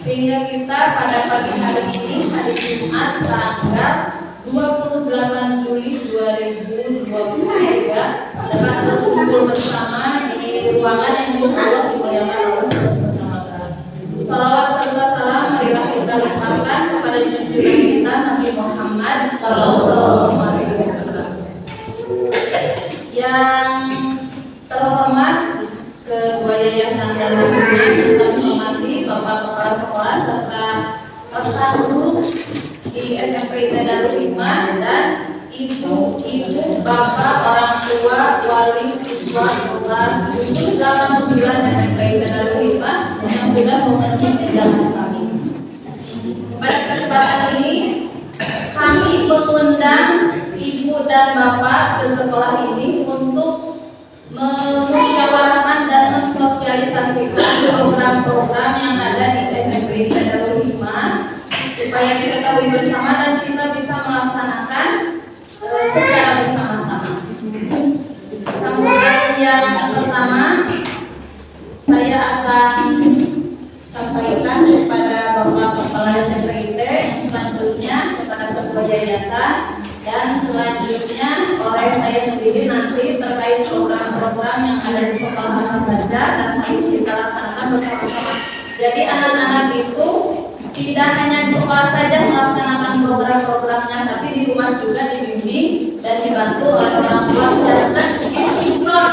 Sehingga kita pada pagi hari ini, hari Jumat tanggal 28 Juli 2023 dapat berkumpul bersama di ruangan yang Allah dimuliakan Allah SWT. Salawat serta salam marilah kita limpahkan kepada junjungan kita Nabi Muhammad Sallallahu Alaihi Wasallam. Yang terhormat Ketua Yayasan Darul Hikmah yang kami hormati Bapak Kepala Sekolah serta rekan guru di SMP Darul Hikmah dan ibu-ibu, bapak, orang tua, wali, siswa kelas 7, 8, 9 SMP Darul Hikmah yang sudah memenuhi undangan kami. Pada kesempatan ini kami mengundang ibu dan bapak ke sekolah ini untuk memusyawarahkan dan mensosialisasikan program-program yang ada di SMP Darul Hikmah supaya kita ketahui bersama dan kita bisa melaksanakan secara bersama-sama. Sambutan yang pertama saya akan sampaikan kepada Bapak Kepala SMP yang selanjutnya kepada Ketua Yayasan dan selanjutnya oleh saya sendiri nanti terkait program-program yang ada di sekolah apa saja dan harus kita laksanakan bersama-sama. Jadi anak-anak itu tidak hanya di sekolah saja melaksanakan program-programnya, tapi di rumah juga dibimbing dan dibantu oleh orang tua dan sinkron.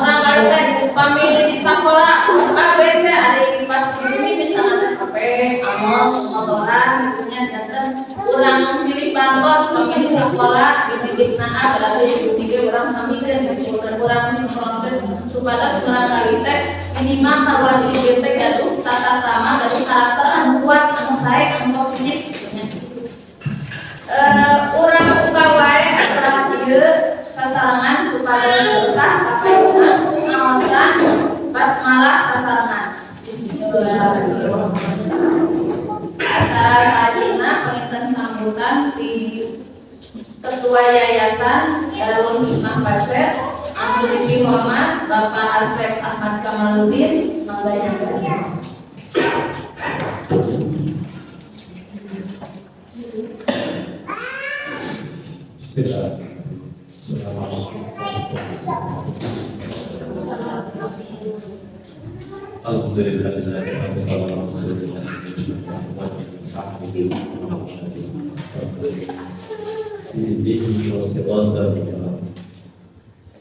Orang kali pamili di sekolah, ABC ada yang pas ini misalnya HP, amal, motoran, itunya jantan kurang silih bangkos pamili di sekolah dididik nah berarti dididik orang sambil dan kurang sinkron supaya sekolah kali teh minimal kalau di teh gaduh tata krama dari karakter anu kuat, anu sae, anu positif urang buka wae acara ieu sasarangan supaya berkah apa itu ngawasan basmalah sasarangan. Acara selanjutnya penginten sambutan di Ketua Yayasan Darul Hikmah Pasir yang dihormat Bapak Asep Ahmad Kamaludin Mangganya.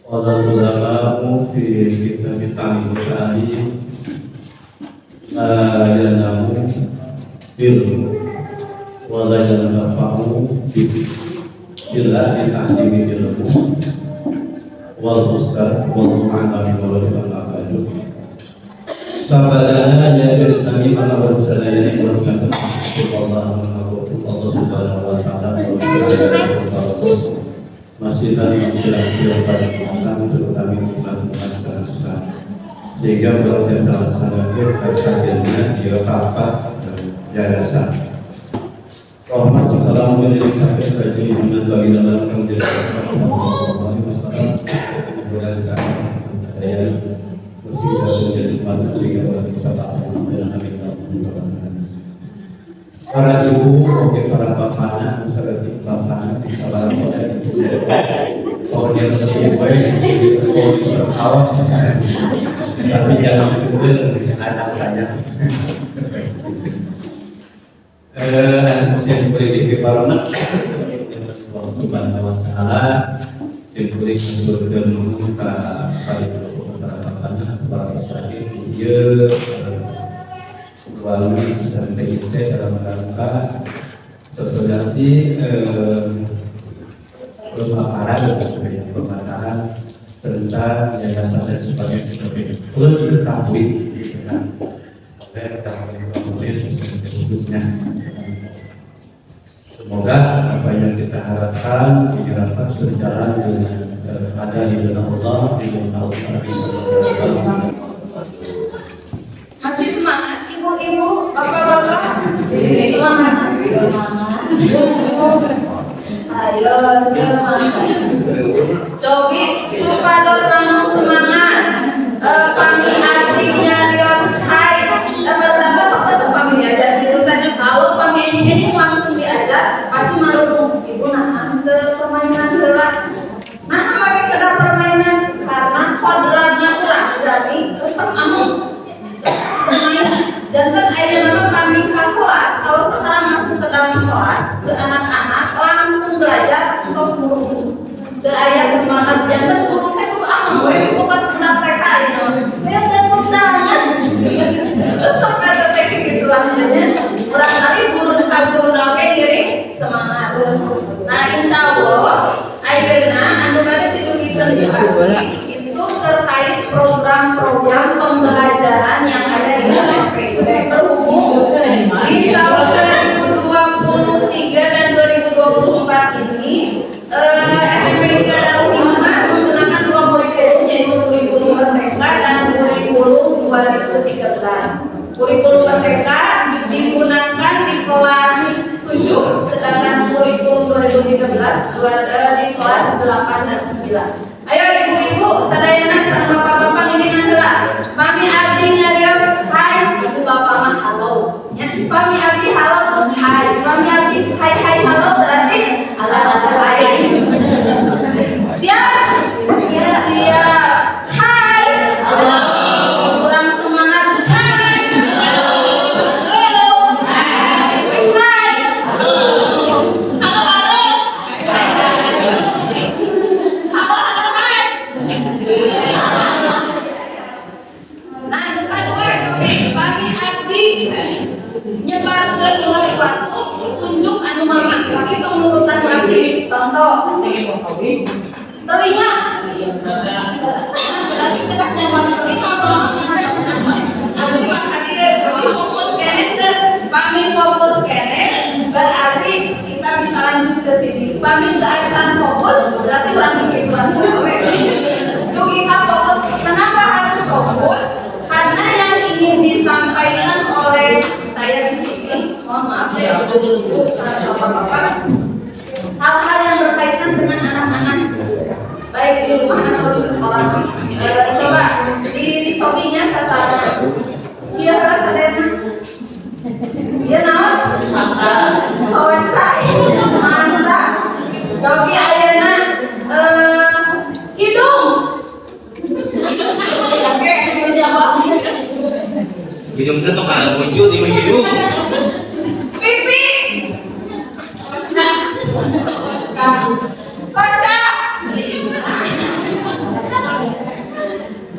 Qala ulama fi kitab ta'lim la yanamu bil wa la yanfa'u illa bi ta'limi ilmu wal ustad wal mu'allimi wal mu'allimi sabadana ya islami ala wasallallahu wa sallam Allah subhanahu wa ta'ala masih tadi bilang kami terutama iman sehingga proses salah itu kajiannya dia rapat yayasan. Rahmat setelah memiliki kaji iman bagi dalam penjelasan saya bersihkan menjadi mata sehingga bisa tahu dengan para ibu, oke para bapak, serta bapak di salah satu kalau dia lebih baik, kalau dia awas, tapi jangan betul anak saya. Saya diberi di Parona, Allah Subhanahu Wa Taala, diberi keberkahan para bapak, para istri, dia melalui SMPIT dalam rangka sosialisasi pemaparan tentang yayasan dan sebagainya. Perlu diketahui oleh khususnya. Semoga apa yang kita harapkan dapat berjalan dengan ada di dalam Allah, di dalam Allah. Masih semangat ibu-ibu, bapak-bapak? Semangat. Ayo semangat. Cobi supados langsung semangat. Kami artinya Rios Hai dapat sok Jangan ayah nama kami ke kelas, kalau setelah masuk ke dalam kelas, ke anak-anak langsung belajar terus guru. Ke ayah semangat, jangan guru kan itu aman, gue itu pas udah TK itu, biar tepuk tangan. Sampai TK gitu lanjutnya, orang kali guru dekat guru naga diri semangat. Nah insya Allah, akhirnya anu pada itu itu terkait program-program pembelajaran yang ada di SMP. Berhubung di tahun 2023 dan 2024 ini SMP Darul Hikmah menggunakan dua kurikulum, yaitu kurikulum Merdeka dan kurikulum 2013. Kurikulum Merdeka digunakan di kelas 7, sedangkan kurikulum 2013 di kelas 8 dan 9. Ayo ibu-ibu, sadayana sama bapak-bapak ini adalah Mami Abdi nyarios hai, ibu bapak mah halo. Ya, Mami Abdi halo terus hai. Mami Abdi hai hai halo berarti halo hai. Siap? Siap. Hai. Halo. Kurang semangat. Hai. Halo. Hai. Hai. Halo. Halo halo. Nah, dekat gue, Mami Abdi nyebar ke sesuatu tunjuk anu mama, tapi kemenurutan Abdi. Contoh, telinga. Berarti tidak nyaman telinga, Abdi mah tadi kami fokus kene, kami fokus kene, berarti kita bisa lanjut ke sini. Kami tidak akan fokus, berarti kurang begitu. Kita fokus. Kenapa harus fokus? Karena yang ingin disampaikan oleh saya di sini, mohon maaf ya, ibu sama bapak-bapak, hal-hal yang berkaitan dengan anak-anak, baik di rumah atau di sekolah. Coba dicobinya sasaran. Siapa sasaran? Dia naon? Soecai, mantap. Cobi ayeuna hidung. Oke, menjawab. Hidung itu kan wujud di hidung. Pipi. Soca.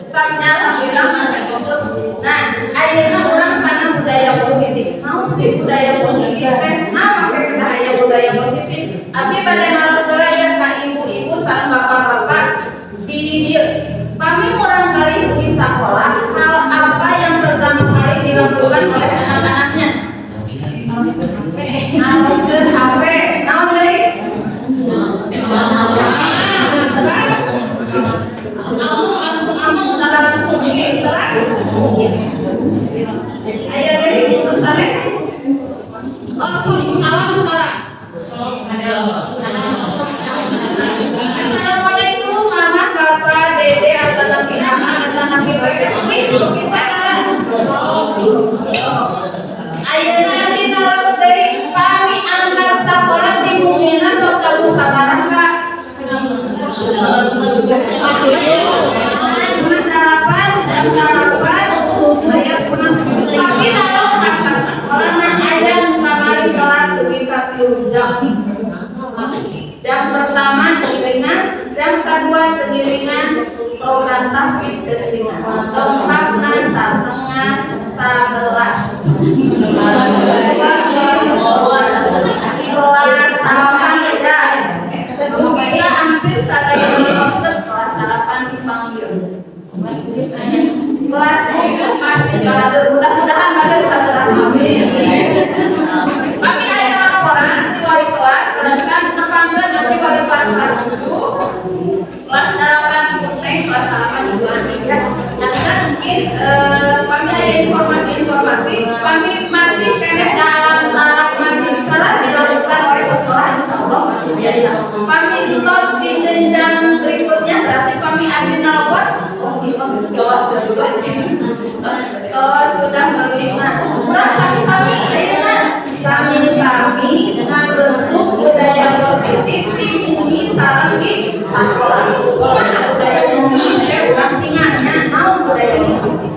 Cukupnya alhamdulillah masih fokus. Nah, akhirnya orang karena budaya positif. Mau sih budaya positif kan? Nah, pakai budaya positif. Abi pada harus belajar ke ibu-ibu sareng bapak-bapak di dia. Kami orang kali di sekolah, hal apa yang pertama kali dilakukan oleh anak-anaknya? Haruskan HP. Tahu dari? Terus? Kamu langsung ini terus? Ayah dari terus Alex? Langsung salam kalah. Assalamualaikum mama, bapak, dede, atau kita ayeuna abdi naros deui pami angkat sakola di bumina sok tabu sabarang Kak. Sunat harapan bayar sunat tapi naros angkat sakola na aya nu kamari kelar dugi ka 3 jam. Jam pertama giringan, jam kedua giringan, program tahfidz giringan. Sempatna satengah 11. Kelas 8 ya. Mungkin hampir sadaya kelas 8 dipanggil. Kelas masih mudah-mudahan bagian 11 amin. Tapi ada laporan di wali kelas berdasarkan tepangkan nanti wali kelas 7 kelas 8 kelas 8 bulan ya. Jangan mungkin kami ada informasi kami masih pendek dalam taraf masih bisa dilakukan oleh sekolah, insya Allah masih biasa. Kami terus di jenjang berikutnya berarti kami ada nawar di bagus jawab sudah berminat. Kurang sami-sami ayeuna sami-sami ngabentuk budaya positif di bumi sareng di sekolah. Mana budaya positif? Pastinya naon budaya positif.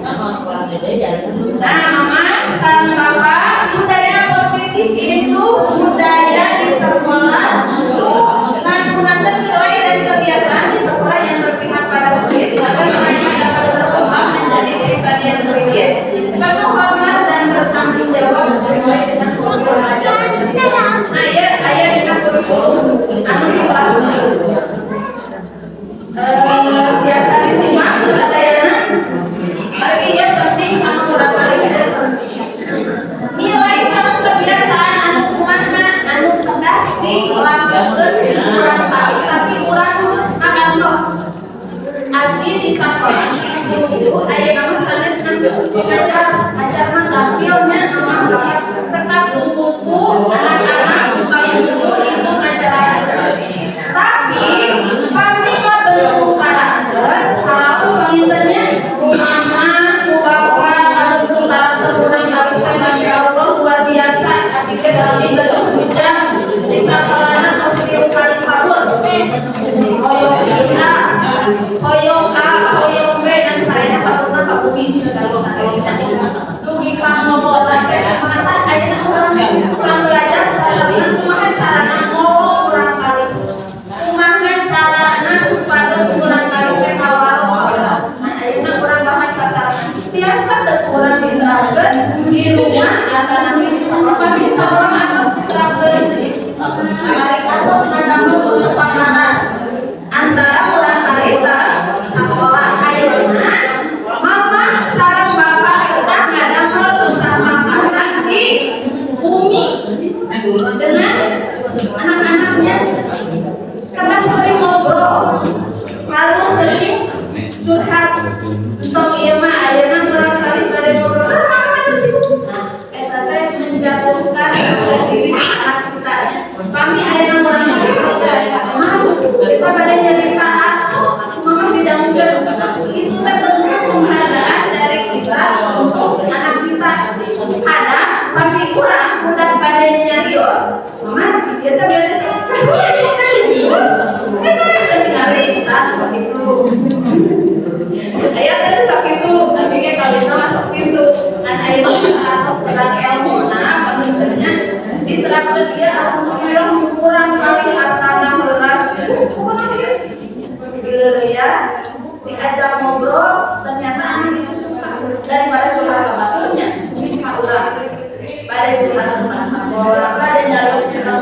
Nah, mama ibu aya nama sanes ajar mah tampilnya cetak buku anak-anak supaya ibu ngajelasin. Tapi pasti mah bentuk karakter harus pengintennya ku mama, ku bapak, langsung karakter kurang kali masya Allah luar biasa. Abdi teh salami bentuk hujah di sapalana tos tilu kali kabur. Hoyong kita, hoyong A, hoyong B dan saya kabur kabumi kalau sampai sini. Dugi ngomong teh mata ayeuna kurang belajar sasaran kumaha carana ngomong kurang kali. Kumaha carana supados kurang kali teh kawarok. Ayeuna kurang bahasa sasaran. Biasa teh kurang diterapkeun di rumah antara di sekolah atas diterapkeun. Mari atos nadamu kesepakatan antara kurang kali sekolah ayeuna mama sareng bapak kita ngadamel bersama anak di bumi dengan anak-anaknya karena sering ngobrol lalu sering curhat tong ieu mah ayeuna kurang kali bade ngobrol itu sih eta teh menjatuhkan diri anak kita kami ayeuna kurang kali harus kita bade jadi saat mama tidak mungkin itu teh bentuk penghargaan dari kita untuk anak kita ada kami kurang udah pada nyarios mama kita beres saat segitu ayat tadi segitu nanti kalau itu masuk itu dan ayat atas terang ilmu nah penuntunnya diterapkan dia alhamdulillah kurang kali asana beras ya diajak ngobrol ternyata anak itu suka daripada curhat baturnya udah pada curhat tentang sekolah pada jalur tentang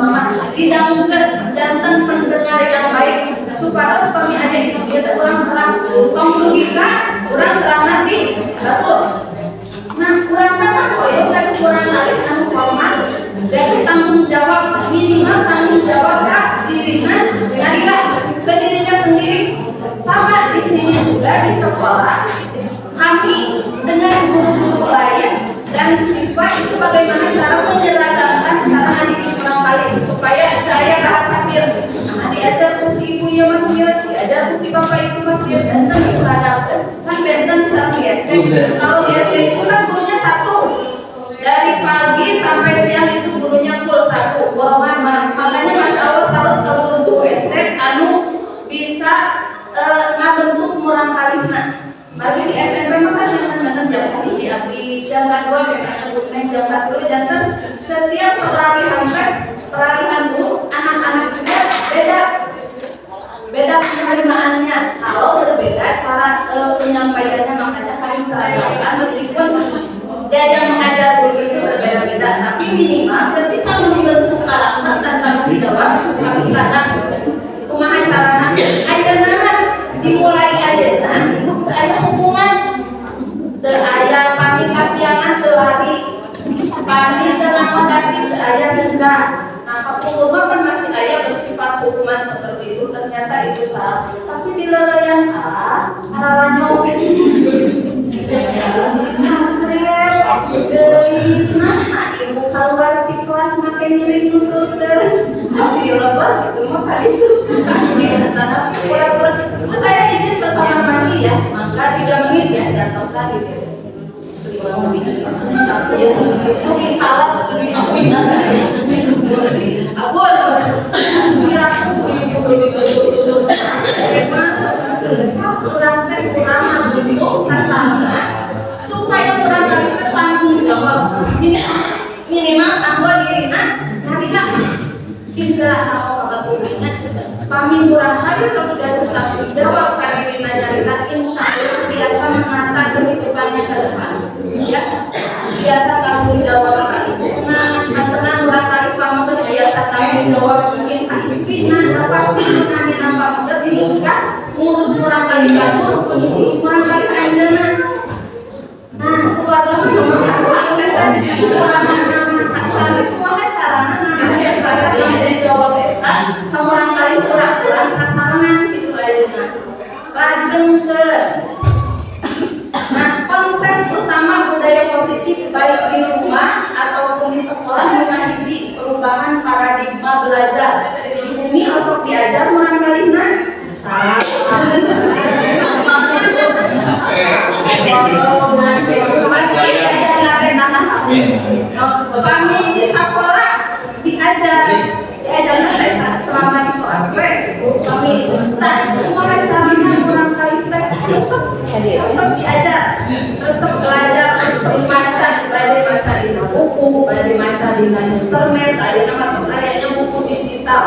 mama didamkan jantan pendengar yang baik supaya kami ada itu dia kurang terang tong logika kurang terang nanti betul nah kurang terang koyo kan kurang lagi anu hormat dan tanggung jawab minimal tanggung jawab kak dirinya nyarilah ke dirinya sendiri sama di sini juga di sekolah kami dengan guru-guru lain dan siswa itu bagaimana cara menyeragamkan cara mendidik orang lain supaya saya bahasa sakit diajar si ibu ya mah diajar si bapak itu mah dan diseragamkan kan beda misalnya di SD kalau di SD itu kan gurunya satu dari pagi sampai siang itu gurunya full satu makanya masya Allah salut ke guru SD anu bisa ngabentuk murang kalina bagi di SMP mah kan jangan jam hiji abdi jam 2 misalnya naik jam 4 jantan setiap peralihan guru anak-anak juga beda penerimaannya kalau berbeda cara penyampaiannya makanya kami seragam meskipun dia mengajar guru itu berbeda-beda tapi minimal ketika membentuk karakter dan tanggung jawab kami seragam kumaha carana ayeuna dimulai ayeuna aya hubungan teu aya kami kasihangan teu lari kami teu akomodasi teu aya denda nah hukuman kan masih aya bersifat hukuman seperti itu ternyata itu salah tapi di leureun haralanyong hasrep deui saha ibu keluar di kelas make ngiring nutur teh abdi lebat itu mah kali itu tanah kurang bu saya izin ke kamar mandi ya maka 3 menit ya dan usah gitu satu ya itu alas abun miraku ibu kurang bentuk sasana supaya kurang kali bertanggung jawab minimal anggo dirina narika hingga mau kabaturina kami kurang kali terus bertanggung jawab karena nyarita insya Allah biasa menata kehidupannya ke depan ya biasa tanggung jawab kali tenang kurang kali pamut biasa tanggung jawab mungkin istrinya apa sih nanti nampak nikah ngurus kurang kali batur ngurus kurang kali anjana nah keluarga kumaha carana namanya rasa tanggung jawab eta kamu orang kali kurang sasaran gitu ayeuna Lajengkeun. Nah, konsep utama budaya positif baik di rumah ataupun di sekolah mengaji perubahan paradigma belajar. Di bumi osok diajar murang kalina. Masih ada nate-nate. Kami di sekolah diajar nanti selama di kelas kami tak mau caranya kurang kali resep diajar, resep belajar, resep baca, baca di buku, baca di internet, ada nama tulisannya buku digital.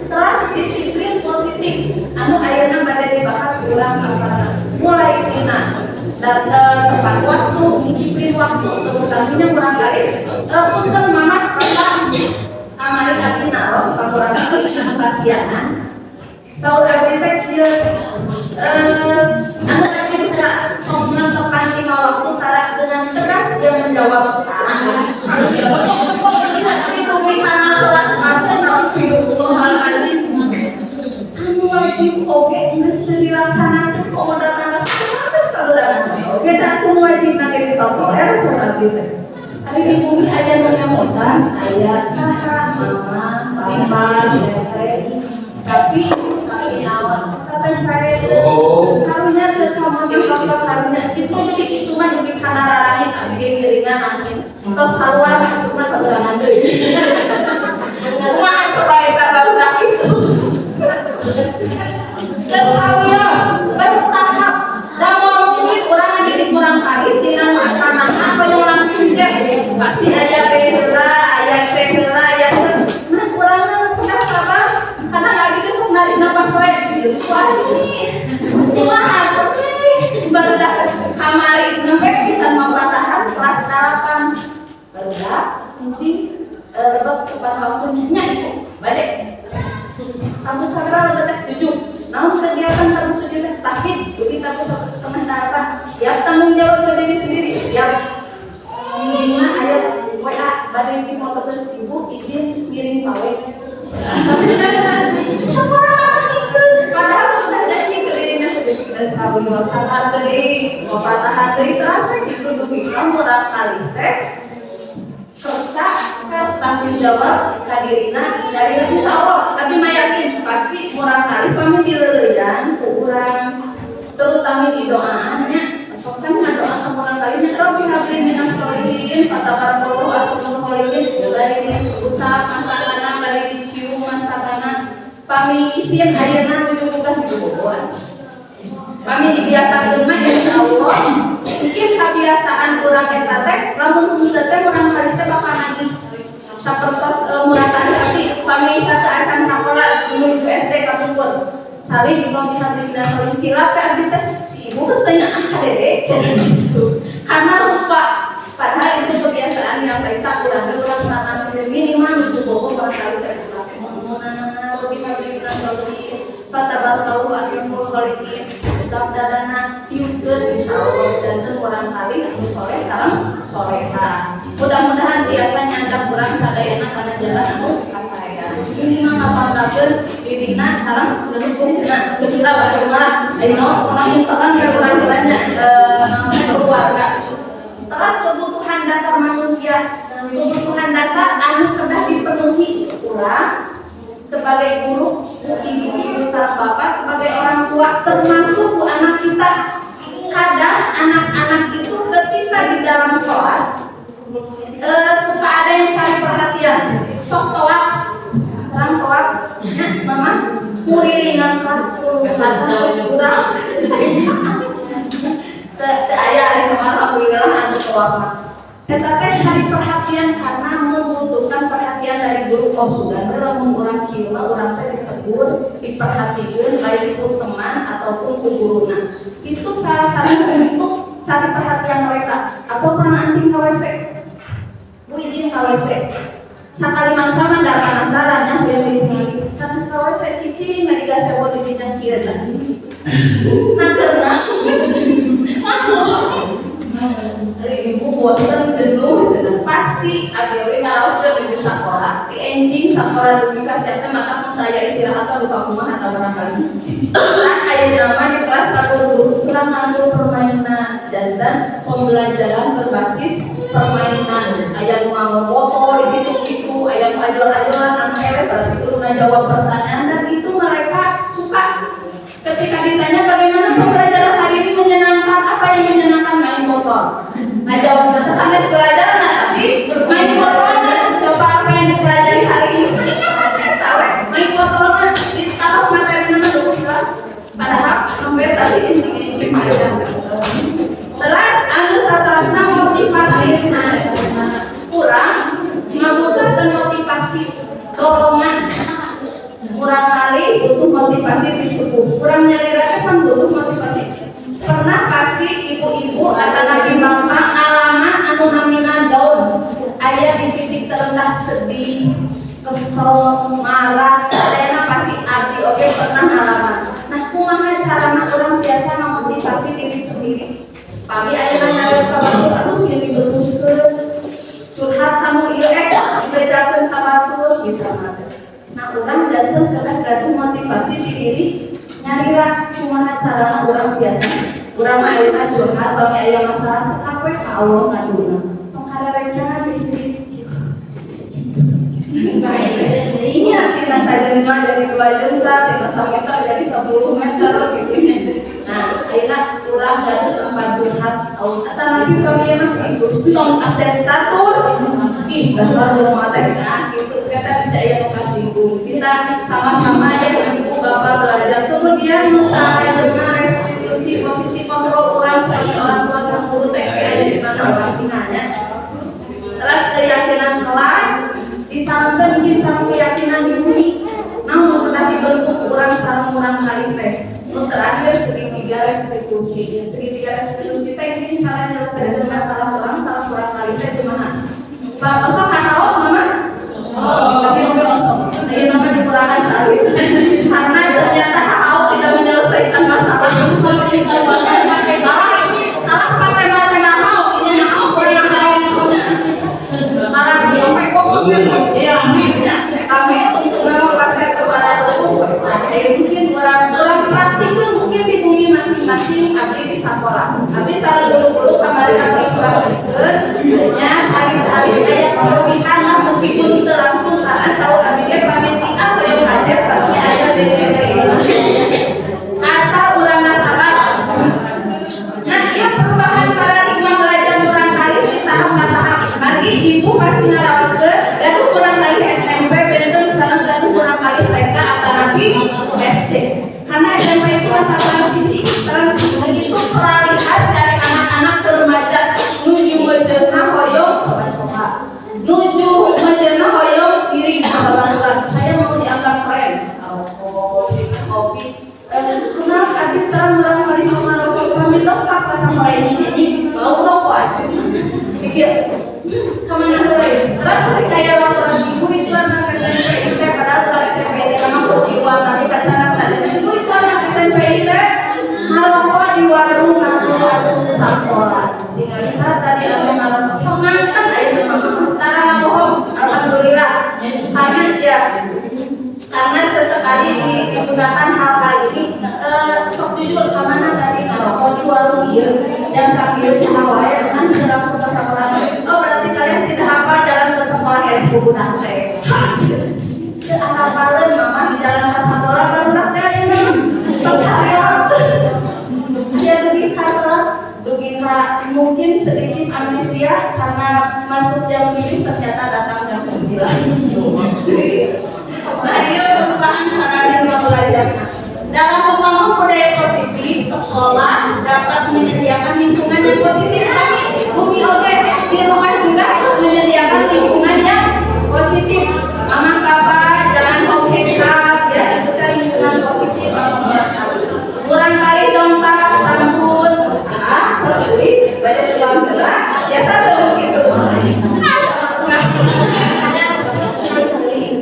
Kelas disiplin positif, anu ayeuna bade dibahas kurang sasana, mulai dina dan tepat waktu, disiplin waktu, terutamanya kurang kali. Punten mama amari abdi naros pamurang kasianan saur abdi teh kieu anu abdi bisa sok netepan 5 waktu tara dengan tegas dia menjawab itu gimana kelas masuk puluhan kali anu wajib oge geus dilaksanakeun komo datang geus saudara oge da anu wajib nang ditotoler saudara abdi hari di bumi ada menyamutan ayah saha mama papa tapi kami awal sampai saya karunya ke sama papa karunya itu jadi itu mah jadi kana rarani sampai giringan nangis terus keluar maksudnya keberangan deui kumaha coba eta barudak itu terus sawios baru tahap da mau urang ngadidik urang kali tina maksana apa yang langsung cek pasti aya heula aya heula aya nah kurang pernah sabar karena nggak bisa sok narik napas wae gitu wah kumaha baru dah kamari nembe bisa mapatahan kelas 8 baru dah anjing lebet depan waktunya nya itu balik kamu sabra lebet 7 namun kegiatan kamu 7 tahid begitu kamu 1,5 siap tanggung jawab ke diri sendiri siap izin ayat WA badai di foto ibu izin ngirim pawe padahal sudah janji ke dirinya sedikit dan sawi wasakar dari patahan dari terasa dituduhi kamu kali teh rusak tanggung jawab kadirina dari insya Allah tapi mayakin pasti murang kali pamit dileleyan kurang terutama di doaannya sokan ngadoakan orang lainnya terus dihadirin minang solihin pada para puluh asal solihin dari usah masakana dari dicium masakana pami isin ayeuna nuju bukan dibubuhan pami dibiasakeun mah insyaallah mungkin kebiasaan urang eta teh lamun henteu teh urang kali teh bakal nagih sapertos murah kali tapi pami satu acan sakola menuju SD kapungkur sari belum dihadiri dan saling hilap abdi teh si ibu geus teu nyaah kadede gitu karena lupa padahal itu kebiasaan yang baik tak urang tanam minimal nuju bogo bakal teh salat monana dihadiri dan saling fatabar tahu asyamul khaliqin sabdadana tiupkeun insyaallah dan urang kali anu soleh sareng soleha mudah-mudahan biasanya anda kurang sadayana kana jalan anu ini mah ngapaldakeun dirina sareng sepuhna kita bagaimana ayeuna orang interan ya urang banyak keluarga terus kebutuhan dasar manusia kebutuhan dasar anu kedah dipenuhi urang sebagai guru ibu-ibu sareng bapak sebagai orang tua termasuk anak kita kadang anak-anak itu ketika di dalam kelas suka ada yang cari perhatian sok toak orang toak mama murilingan kelas 10 kurang aya ari kemana alhamdulillah anu toak mah eta teh cari perhatian karena membutuhkan perhatian dari guru oh sudah lamun urang kieu mah urang teh ditegur diperhatikeun baik itu teman ataupun ku guruna itu salah satu bentuk cari perhatian mereka apa pernah anting ke WC bu izin ke WC sakali mangsa mah da penasaran nya biar ditinggali can ka WC cicing nggak dikasih bodo dina kieu tah nah karena dari ibu bosan jenuh pasti abdi ngaraos ke di sekolah di enjing sekolah dugi kasihan mata mun taya istirahat atau buka rumah atau barangkali nah aya drama di kelas guru kurang nganggo permainan dan pembelajaran berbasis permainan aya nu nganggo foto itu aya nu ajol-ajolan anu eleh berarti kudu ngajawab pertanyaan dan itu mereka suka ketika ditanya bagaimana pembelajaran hari ini menyenangkan apa yang menyenangkan main motor nah jawab kita sampai belajar nah tapi main motor coba apa yang dipelajari hari ini tahu main motor kan di atas materi mana dulu padahal hampir tadi ini terus anu satrasna motivasi kurang ngabutuhkeun motivasi dorongan kurang kali butuh motivasi di sepuh kurang nyarirakan kan butuh motivasi pernah pasti ibu-ibu atau nabi bapak ngalaman anu namina daun aya di titik terendah sedih kesel marah karena pasti abdi oke pernah ngalaman nah kumaha carana orang biasa memotivasi diri sendiri pagi ayeuna harus kabatur aduh sieun dibetuskeun curhat kamu ieu bedakeun kabatur bisa mah nah orang datang ke motivasi di diri nyarira kumaha carana orang biasa urang ayeuna curhat bami aya masalah cekak we ka Allah ngaduna tong karerencangan di sini iya kita sajengan jadi 2 juta kita sameter jadi 10 meter gitu nah ayeuna urang datang tempat curhat atau lagi kami emang itu tong update status ih dasar rumah teh nah gitu kita bisa ya kasinggung kita sama-sama ya ibu bapak belajar kemudian usaha dengan restitusi posisi kontrol orang sebagai orang tua sang guru TK ada di mana orang tinanya terus keyakinan kelas disampaikan kisah keyakinan dibumi namun pernah dibentuk orang sarang orang kali teh terakhir segitiga restitusi teh ini cara menyelesaikan masalah orang sarang orang kali teh gimana Pak Osok tahu mama tapi mungkin Osok ini nama dikurangkan sekali karena ternyata tahu tidak menyelesaikan masalah malah pakai matematika tahu ini tahu yang lain malah sampai kok ya kami untuk mengupaskan kepada mungkin orang praktik mungkin di bumi masing-masing abdi di sekolah abdi salah guru-guru kemarin atas praktikan nya hari-hari kayak perubahan lah meskipun itu langsung karena sahur abdinya pamit di apa yang hadir pasti ada DCP asal urang sabar nah dia perubahan paradigma belajar kurang kali di tahap-tahap bagi ibu pasti ngarawaskeun dan kurang kali SMP benten sekarang dan kurang kali TK apalagi SD karena SMP itu masa transisi itu peralihan dari anak-anak ke remaja nuju menjeuna hoyong coba-coba nuju menjeuna hoyong diri sahabat saya mau dianggap keren kopi kenapa tadi terang-terang kali sama rokok kami lengkap sama ini mau rokok aja pikir kemana tuh terus kayak laporan ibu itu anak SMP itu padahal bukan SMP itu memang berjiwa tapi pacaran ibu itu anak SMP itu ngerokok di warung atau sekolah tinggal di saat tadi aku ngerokok semangat aja karena bohong alhamdulillah hanya dia karena sesekali digunakan hal-hal ini sok jujur kemana tadi ngerokok di warung iya yang sambil sama wae nanti langsung ke sekolah oh berarti kalian tidak hafal jalan ke sekolah ya ibu nanti ke hafalin mama di jalan ke sekolah baru nanti ini pas hari waktu dia Dugita mungkin sedikit amnesia karena masuk jam 7 ternyata datang jam 9 nah ini perubahan paradigma belajar dalam membangun budaya positif sekolah dapat menyediakan lingkungan yang positif tapi bumi oke di rumah juga harus menyediakan lingkungan yang positif mama papa jangan home handcraft ya itu kan lingkungan positif kurang kali dompak sambut sesuai pada dalam gerak biasa terus gitu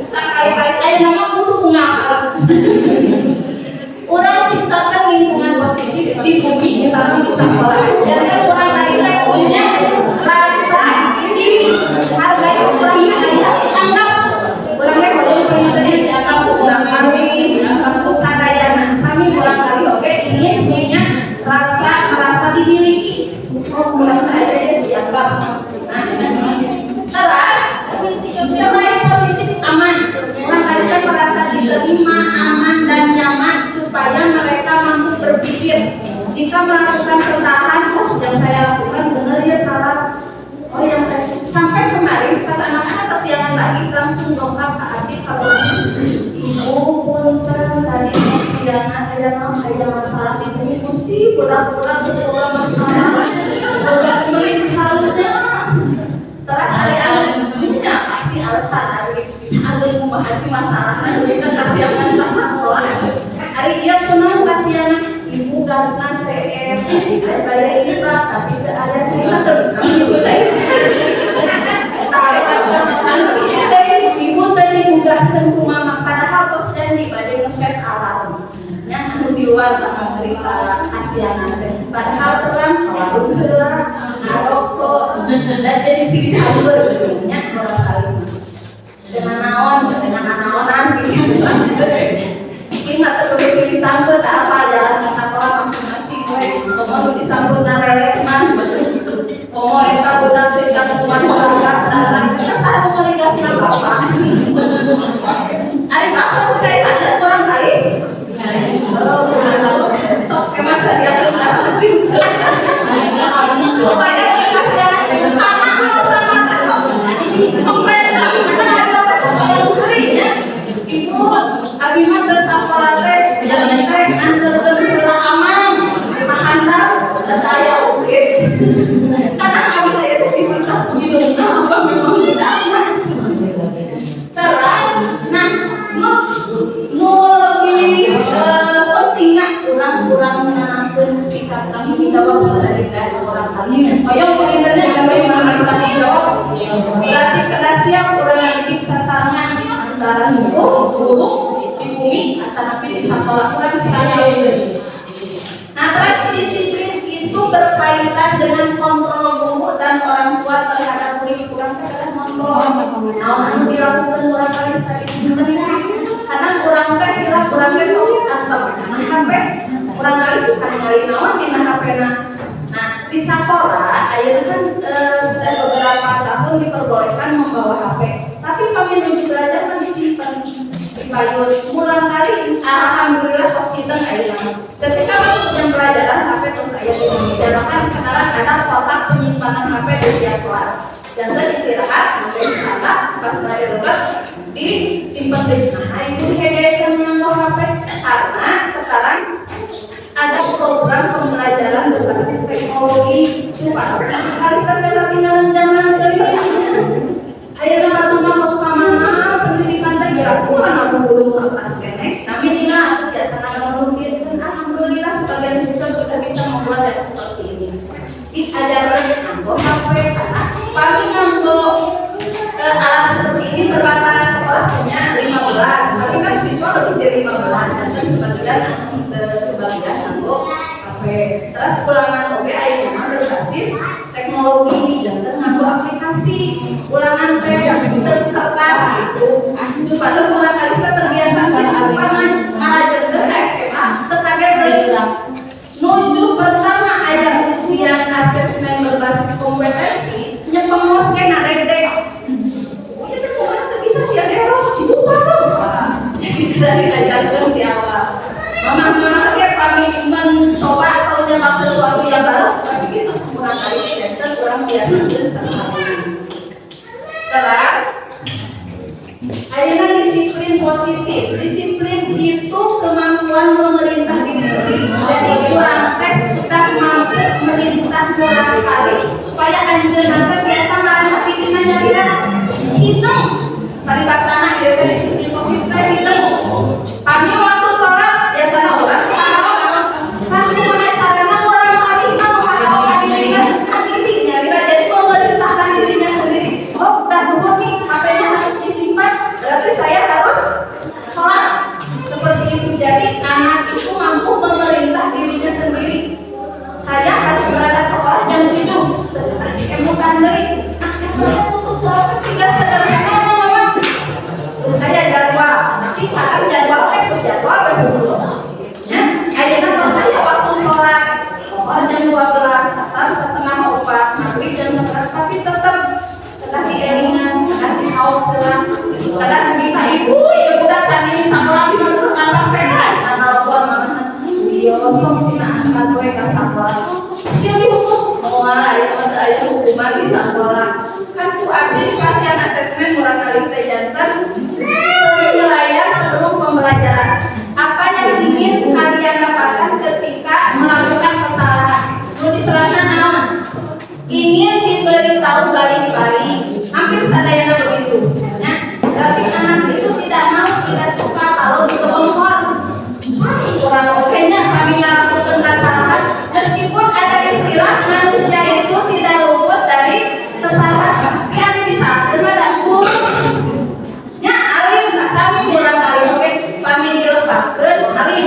sekali-kali ayo nama butuh ngakal orang ciptakan lingkungan positif di bumi misalnya di sekolah dan orang tadi punya rasa ini berpikir, jika melakukan kesalahan, oh yang saya lakukan benar ya salah. Oh yang saya sampai kemarin pas anak-anak kesiangan lagi langsung dongkap ke adik kalau ibu punten tadi kesiangan ada masalah itu mesti pulang-pulang ke sekolah masalah udah melihatnya terus hari-hari punya kasih alasan hari bisa ada yang membahas masalah kita kesiangan ke sekolah hari dia pernah kasihan ibu gasna CR saya ini pak tapi ada cerita terus ibu saya ibu tadi gugahkan ke mama padahal tos janji pada ngeset alarm nya anu di luar bakal cerita kasihan padahal orang warung gerak ngarokok dan jadi sini sabar gitu nya barangkali dengan naonan gitu ini nggak terlalu sini sambut apa jalan ke sekolah masing-masing semua lu disambut cara man oh eta budak tidak kuat salah sedang kita satu komunikasi apa hari masa percaya ada orang kali sok masa dia masing-masing supaya dikasih karena alasan atas sok reda kita ada kesempatan serinya ibu abimah tersampaikan teh antar berpula aman handal dan daya ukit karena kami itu diminta hidup apa memang tidak aman terus nah nu lebih pentingnya kurang menanamkan sikap tanggung jawab dari orang kami yang poinnya kami tanggung jawab berarti kada siap kurang didik sasangan antara guru di bumi antara di sekolah kurang sekali. Nah terus disiplin itu berkaitan dengan kontrol guru dan orang tua terhadap murid kurang terhadap kontrol. Nah anu dilakukan kurang kali sakit sana kurang teh kira kurang teh sok atau karena HP kurang kali bukan kali naon di HP nah di sekolah ayeuna kan sudah beberapa tahun diperbolehkan membawa HP tapi kami menuju belajar kan disimpan di payung kurang kali alhamdulillah positif ayeuna ketika masuk jam pelajaran HP terus aya di meja bahkan sekarang ada kotak penyimpanan HP di tiap kelas dan tadi istirahat sampai di sana pas lari lebat disimpan di mana itu dihediakan yang mau HP karena sekarang ada program pembelajaran berbasis teknologi supaya hari ketertinggalan zaman kelilingnya ayeuna batu masuk ke mana pendidikan teh dilakukan aku belum kertas kene tapi nina biasa mungkin alhamdulillah sebagian siswa sudah bisa membuat yang seperti ini diajarkan nganggo HP karena paling nganggo alat seperti ini terbatas sekolah punya 15 tapi kan siswa lebih dari 15 dan sebagian kebagian nganggo HP terus ulangan oke ayeuna berbasis teknologi dan nganggo aplikasi ulangan teh kertas itu supaya semua kali kita terbiasa dengan ngajarin ke SMA tekaget jelas nuju pertama aya ujian asesmen berbasis kompetensi nya pengos ke nadek-dek oh ya teh kumaha bisa sia error ibu paham jadi dari ajarkan di awal mama ge kami mencoba atau nyebab sesuatu yang baru pasti gitu kurang kali dan kurang biasa dan sekali terus ayeuna disiplin positif disiplin itu kemampuan memerintah diri sendiri jadi kurang teh sudah mampu merintah kurang kali supaya anjeunna biasa marah dirinya nyarira hitung paribasana ieu teh disiplin positif hitung kami waktu sholat biasana orang pasti mana carana kurang kali mah dirinya sendiri nyarira jadi memerintahkan dirinya sendiri oh udah dulu nih HP-nya harus disimpan berarti saya harus sholat seperti itu jadi anak itu mampu memerintah dirinya sendiri saya harus berangkat sekolah jam 7 tetapi emukan deui nah itu butuh proses sehingga sederhana memang terus saya jalan gosok sina angkat gue ke sekolah. Siapa dihukum? Wah, ayah hukuman di sekolah. Kan tuh aplikasi asesmen murah kali teh jantan penilaian sebelum pembelajaran. Apa yang ingin kalian dapatkan ketika melakukan kesalahan? Mau diserahkan naon? Ingin diberitahu baik-baik. Hampir sadayana begitu. Ya, berarti anak itu tidak suka kalau dibongkar. Kurang oke-nya kami melakukan kesalahan, meskipun ada istilah manusia itu tidak luput dari kesalahan. Yang disalahkan pada nya alim, sami kurang kali oke kami dilepaskan alim.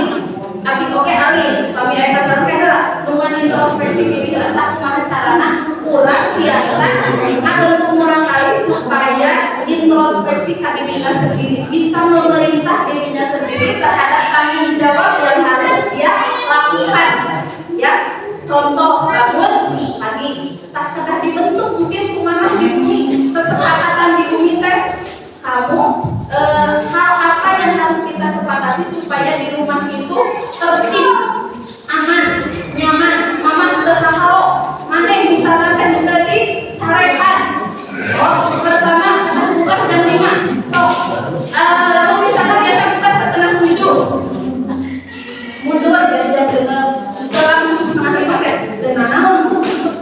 Tapi oke alim, kami ada kesalahan lah. Dengan introspeksi diri tak kumaha carana kurang biasa bentuk kurang kali supaya introspeksi dirinya sendiri bisa memerintah dirinya sendiri terhadap tanggung jawab yang harus dia lakukan. Ya, contoh bangun pagi tak pernah dibentuk mungkin kumaha di bumi kesepakatan di bumi teh kamu hal apa yang harus kita sepakati supaya di rumah itu tertib, aman, nyaman, mama terhalo mana yang bisa terkait dari carekan. Oh, pertama bukan dan 5. So, lalu misalnya biasa buka setengah 7 mundur dan jam dengan langsung setengah 5 kayak dengan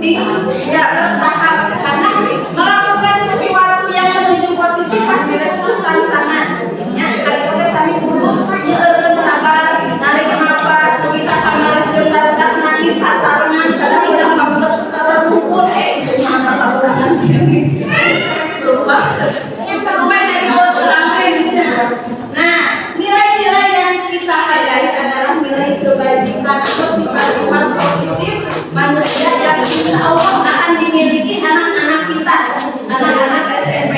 tidak bertahap karena melakukan sesuatu yang menuju positif pasti itu tantangan. Ya, kalau kami dulu nyeurkeun sabar, narik nafas, kita kamar besar nangis sasaran sedang udah komplit terukun semua tahunan. Berubah. Yang kedua dari terakhir. Nah, nilai-nilai yang kita hargai adalah nilai kebajikan atau sifat-sifat positif manusia yang insya Allah akan dimiliki anak-anak kita, anak-anak SMP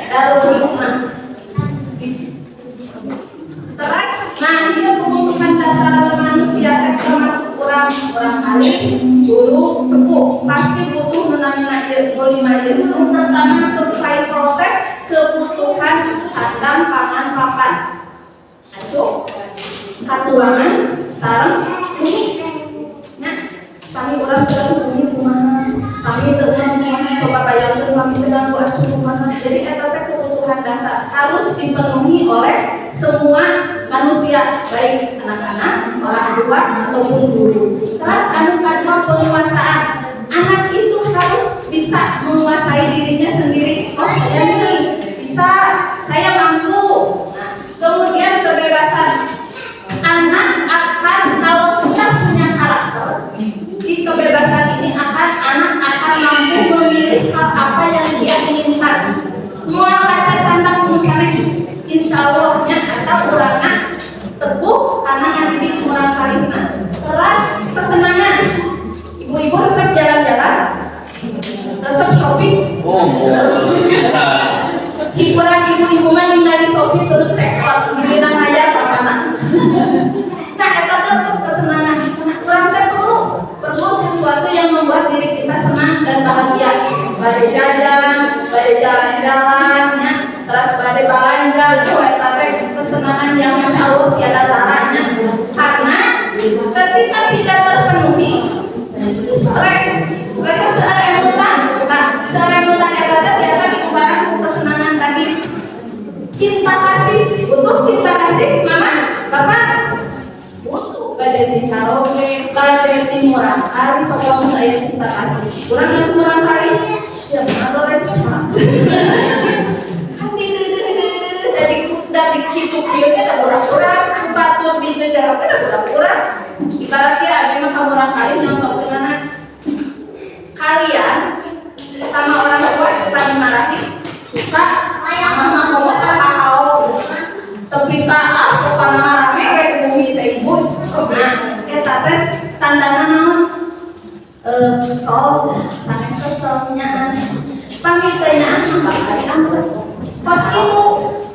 Darul Hikmah. Terus, nah dia kebutuhan dasar manusia termasuk orang kali guru sepuh pasti butuh menanya ilmu pertama supply protect kebutuhan sandang pangan papan acuh katuangan sareng ini nya kami orang bumi kumaha kami kumaha coba bayangkan kami sedang buat kumaha jadi eta teh kebutuhan dasar harus dipenuhi oleh semua manusia baik anak-anak, orang tua ataupun guru. Terus anu kedua penguasaan. Anak itu harus bisa menguasai dirinya sendiri. Oh, saya ini bisa, saya mampu. Nah, kemudian kebebasan. Anak akan kalau sudah punya karakter, di kebebasan ini anak akan mampu memilih hal apa yang dia inginkan. Mual kaca candak musanes, insya Allahnya asal urangna teguh karena ngadidik murah kalina. Terus kesenangan. Ibu-ibu resep jalan-jalan, resep shopping. Bisa. Hiburan ibu-ibu mah dari shopping terus rekod, dibilang aja apa-apa. Nah, eta tuh kesenangan. Kurang perlu sesuatu yang membuat diri kita senang dan bahagia. Bade jajan, bade jalan-jalan, ya. Terus bade balanja, itu eta teh kesenangan yang masya Allah tiada taranya. Karena ketika tidak terpenuhi stresnya seremutan. Nah, seremutan eta teh biasa diubaran ku kesenangan tadi. Cinta kasih, butuh cinta kasih, mama, bapak. Butuh badai di caroge, badai di murah kali, coba mau saya cinta kasih. Kurang dari murah kali, siapa adores sama. Jadi dari hidup dia kita kurang-kurang, batu di jajar kita kurang-kurang. Ibaratnya memang kamu orang kali nyontok dengan kalian sama orang tua suka dimarahi, suka mama kamu sama kau. Tapi tak apa nama rame kayak bumi teh ibu. Nah, kita teh tandana naon? Kesel, sanes keselnya aneh. Pamiteunaan apa kali angkat. Pas ibu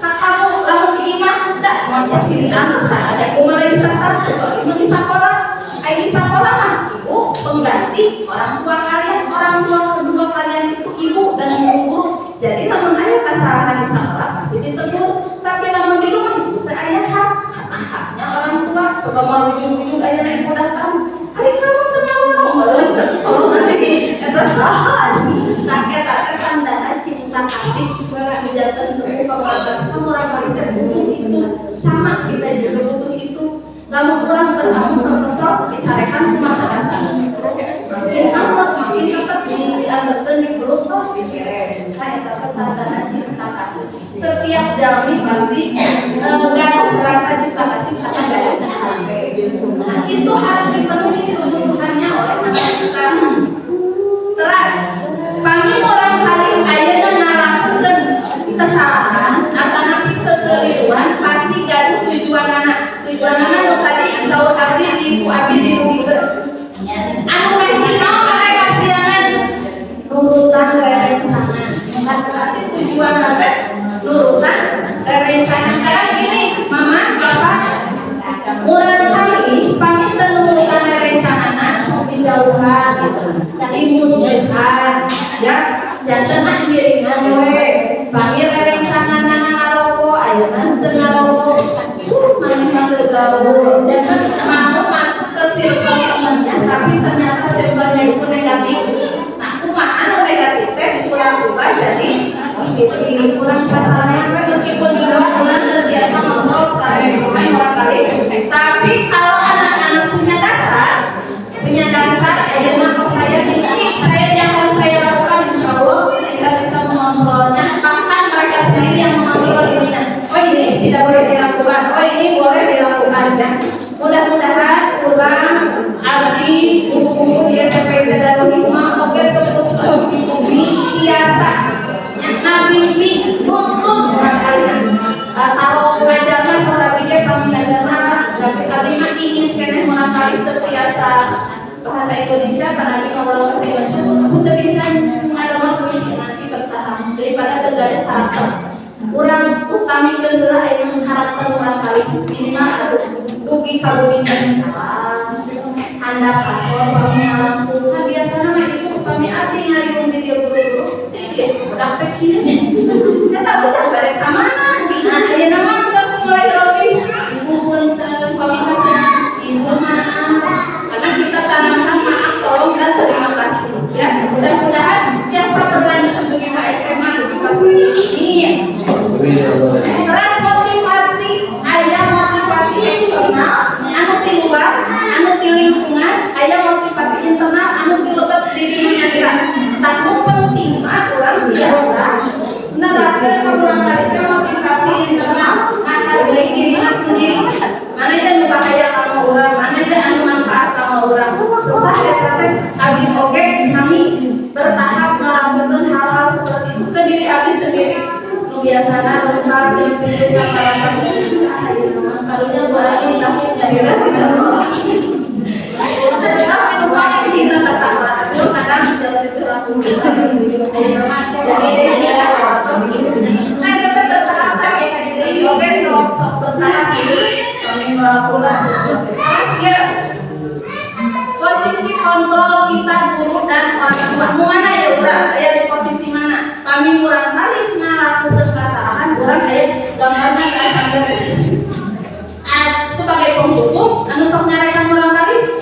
kakakmu lamun di imah tak mau sini angkat ada kumaha di sasar, ibu di sekolah. Ai di sekolah mah ibu pengganti orang tua kalian, orang tua kedua kalian itu ibu dan guru. Jadi namun aya kesalahan di sekolah pasti ditegur. Tapi namun di rumah ibu teh aya hak, haknya orang tua. kamar ujung-ujung aya ibu datang. Ari kamu kenapa melencet kalau nanti eta saha. Nah eta teh tanda cinta kasih kepada menjatan sepuh kepada kamu rasa itu sama kita juga butuh itu. Lalu kurang beramu terpesat dicarikan kumaha dasar. Makin amat makin kesat dianggapkan di peluk tos beres. Kayak tanda cinta kasih. Setiap jami pasti nggak merasa cinta kasih karena nggak bisa sampai. Nah, itu harus dipenuhi kebutuhannya oleh anak kita. Terus, kami orang kali ayeuna ngalakukeun kesalahan atau kekeliruan pasti gaduh tujuan anak nu tadi insya abdi di ku abdi dirugikeun. Anu kahiji naon ane kasianan nurutan rerencangan. Bukan berarti tujuan teh nurutan rerencangan. Karena gini, mama, bapak, urang kali pamit teu nurutan rerencangan sok dijauhan, dimusuhan, ya. Jantan diringan we. Pamit rerencangan ngaroko, ayeuna teu ngaroko. Mana gaul, jangan mau masuk ke circle temannya, tapi ternyata circle-nya itu negatif. Nah, kumaha anu negatif teh kurang ubah jadi meskipun kurang sasarannya, meskipun di luar kurang terbiasa ngobrol sekali orang kali. Tapi kalau anak-anak punya dasar, ayeuna saya ini yang harus saya lakukan, insya Allah kita bisa mengontrolnya. Bahkan mereka sendiri yang mengontrol ininya. Oh ini tidak boleh dilakukan, oh ini boleh dilakukan ya. Mudah-mudahan kurang abdi buku di SMP Darul Hikmah oke sepuh di bumi biasa yang ngabimbi untuk kalian. Kalau ngajarna saudara pikir kami ngajarna kami ingin sekali mengenali terbiasa bahasa Indonesia karena kita ulang bahasa Indonesia untuk bisa ada puisi nanti bertahan daripada terjadi karakter. Kurang utami kedua yang karakter orang kali minimal ada dugi kabupaten salah anda pasor kami lampu nah biasanya mah itu kami arti ngariung di dia guru-guru tinggi dapat kirinya kita udah balik ke mana nah dia nama terus mulai robi ibu pun kami kasih ibu maaf karena kita tanamkan maaf tolong dan terima kasih ya mudah-mudahan biasa berlanjut bagi SMA di kelas ini. Terus motivasi, ayah motivasi eksternal, anu di luar, anu di lingkungan, ayah motivasi internal, anu di lebat diri menyadira. Tapi penting mah orang biasa. Menerapkan kurang kalinya motivasi internal, menghargai dirinya sendiri. Mana yang bahaya kamu orang, mana yang anu manfaat kamu orang. Sesah ya kata, abdi oke, kami bertahap melakukan hal-hal seperti itu ke diri abdi sendiri. Biasanya sumpah yang bisa melakukan karunya barang tapi jadi bisa tapi lupa kita tak sabar itu kadang tidak berlaku bisa juga jadi nah kita bertahap sampai jadi oke sok bertahap kami melakukan sesuatu ya posisi kontrol kita guru dan orang tua mana ya udah ya di posisi mana kami kurang kali ngelakukan kesalahan kurang kayak gambarnya kan beres sebagai penghukum anu sok nyarekan kurang kali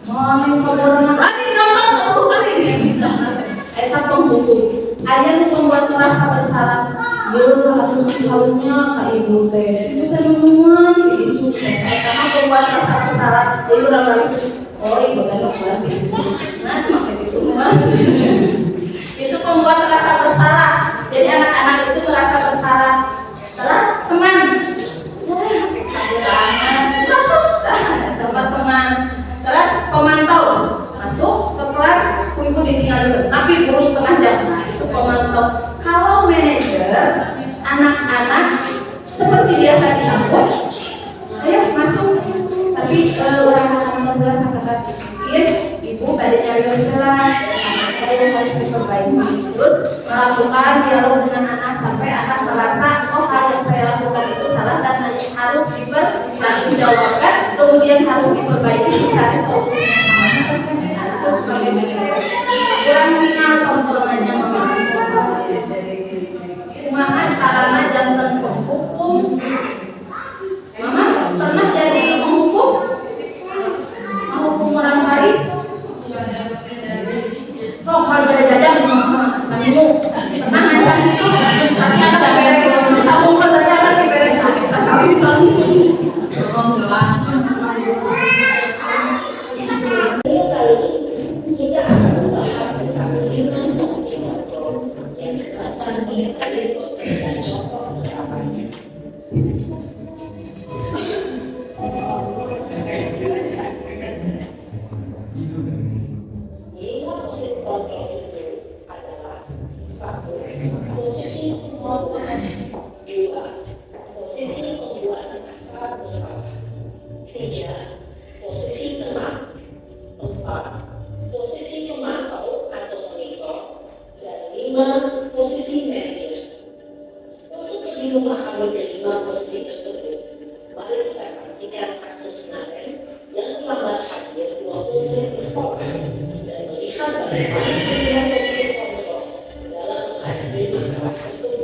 mau kurang lagi nomor 10 kali dia bisa eta penghukum aya nu membuat merasa bersalah guru harus tahunya ka ibu teh itu teh nuan isu teh eta mah membuat merasa bersalah jadi kurang kali oh ibu teh berarti nah makanya itu itu membuat rasa bersalah jadi anak-anak itu merasa bersalah terus teman masuk tempat teman terus pemantau masuk ke kelas ibu ditinggal dulu tapi guru setengah jam nah itu pemantau kalau manajer anak-anak seperti biasa disambut ayo masuk tapi orang akan merasa kata ibu pada nyari sekolah ada yang harus diperbaiki terus melakukan dialog dengan anak sampai anak merasa oh hal yang saya lakukan itu salah dan harus dipertanggungjawabkan kemudian harus diperbaiki dicari solusinya sama-sama terus bagaimana kurang kenal contohnya mama kumaha caranya jantan penghukum mama pernah jadi penghukum menerima posisi manajer. Untuk lebih memahami kelima posisi tersebut, mari kita saksikan kasus Naren yang terlambat hadir 20 menit di sekolah dan melihat bagaimana sembilan posisi kontrol dalam menghadapi masalah tersebut.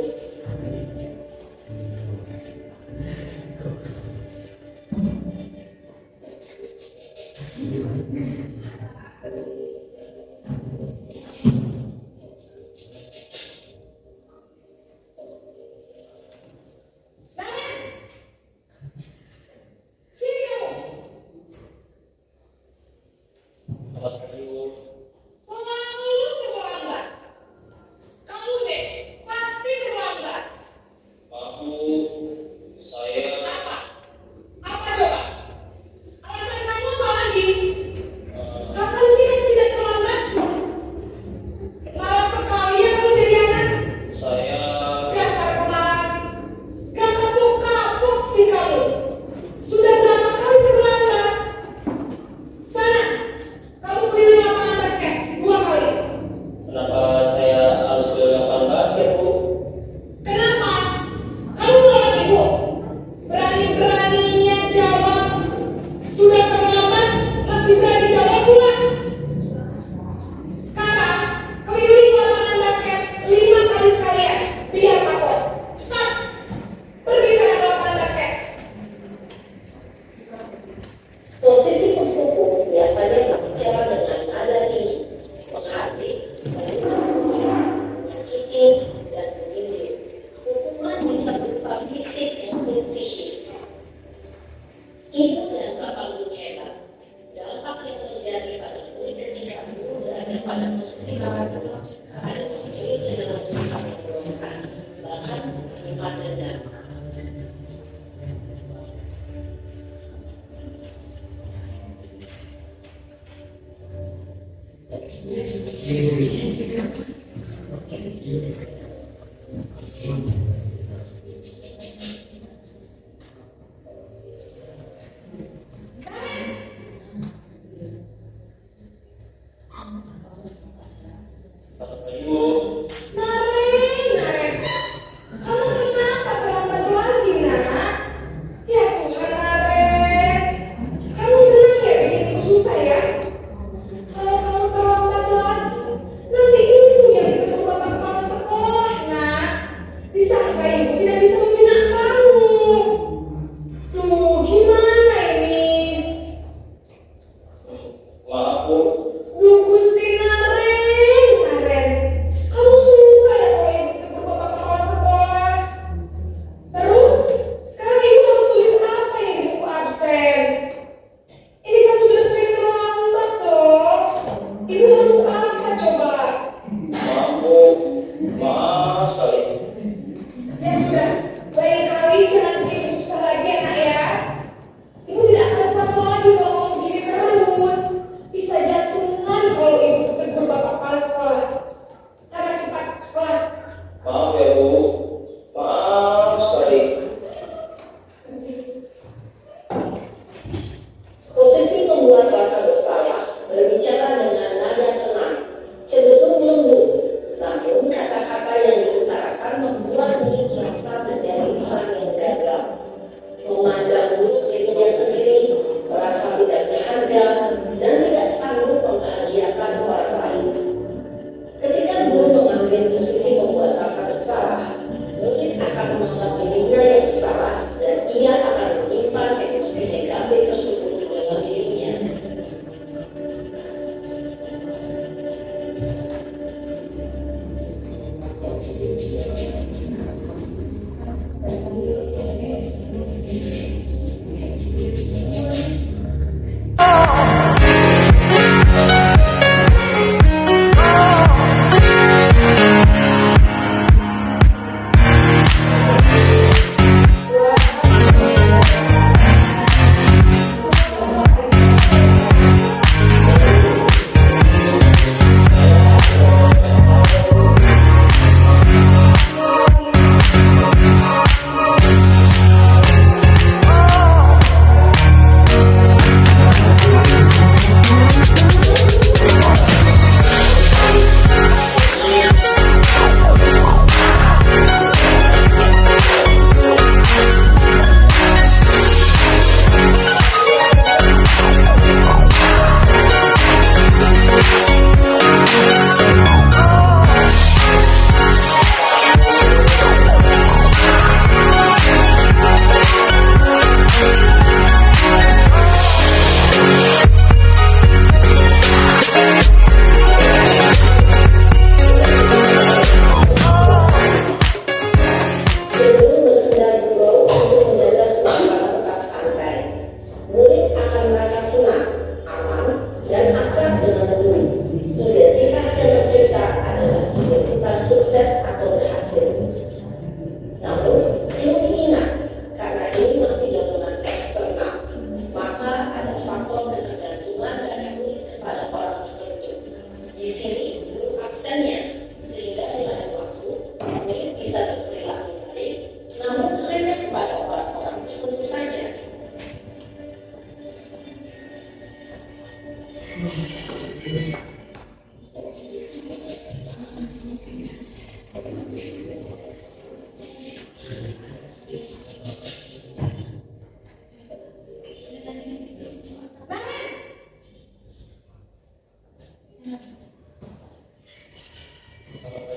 Namun kata-kata yang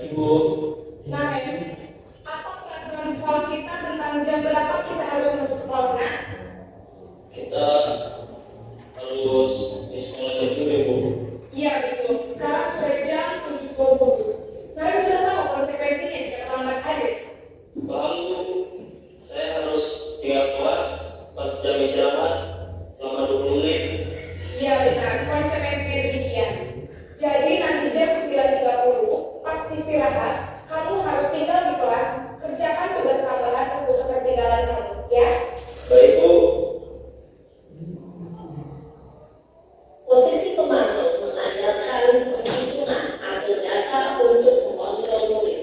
Ibu, Nah, apa peraturan sekolah kita tentang jam berapa kita harus masuk sekolah? Nah, kita harus di sekolah itu ya Bu. iya betul. Sekarang sudah jam 7.20. Kalian sudah tahu konsekuensinya jika terlambat hadir? Paham Bu, saya harus tinggal kelas pas jam istirahat selama 20 menit. Iya benar, konsekuensinya demikian. Jadi nanti jam 9.30 pas istirahat, kamu harus tinggal di kelas, kerjakan tugas tambahan untuk ketertinggalan kamu, ya? Baik Bu. Posisi pemantau mengajarkan penghitungan atau data untuk mengontrol murid.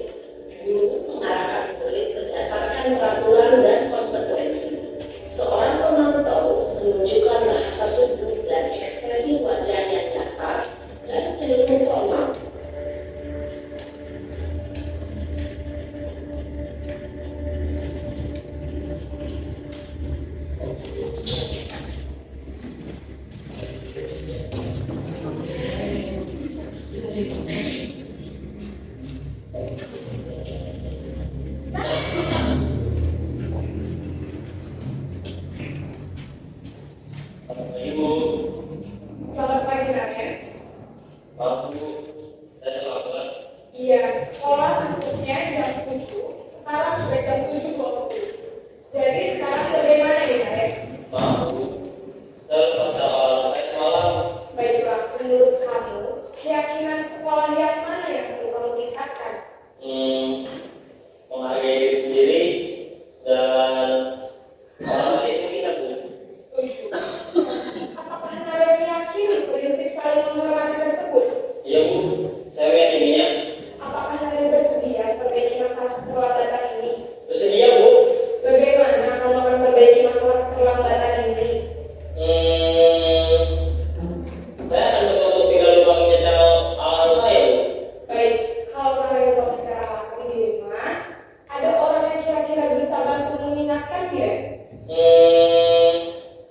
Guru mengarahkan murid berdasarkan peraturan dan konsekuensi. Seorang pemantau menunjukkan bahasa tubuh dan ekspresi wajah yang datar dan cenderung formal. Ibu, Selamat pagi, Raden. maaf Bu, saya terlambat. Iya, sekolah masuknya jam 7, sekarang sudah jam 7.20. Jadi sekarang bagaimana nih, Raden? Maaf Bu, saya lupa awal saya semalam. Baiklah, menurut kamu, keyakinan sekolah yang mana yang perlu kamu tingkatkan? Menghargai diri sendiri dan orang lain kita Bu. Setuju. Apakah kalian meyakini prinsip saling menghormati tersebut? Iya Bu, saya meyakininya. Apakah kalian bersedia perbaiki masalah keterlambatan ini? Bersedia Bu. Bagaimana kamu akan perbaiki masalah keterlambatan ini? Saya akan coba untuk tinggal di ruangnya channel awal saya Bu. Baik, kalau kalian mau bicara waktu di rumah, ada orang yang kira-kira bisa bantu mengingatkan dia?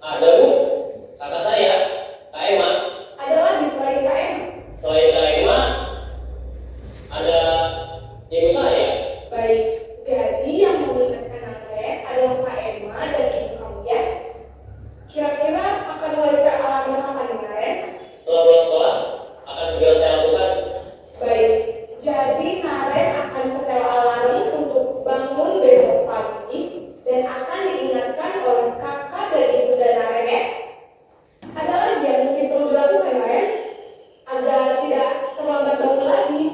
Ada Bu, kakak saya, Kak Emma. Ada lagi selain KM? Selain Kak Emma, ada ibu saya. Baik, jadi yang mengingatkan Andre adalah Kak Emma dan ibu kamu ya? Kira-kira akan mulai saya alami kapan nih, Naren? Setelah pulang sekolah, akan segera saya lakukan. Baik, jadi Naren akan setel alarm untuk bangun besok pagi dan akan diingatkan oleh kakak dan ibu dan Naren ya? Ada lagi yang mungkin perlu dilakukan, Naren? Agar tidak terlambat bangun lagi.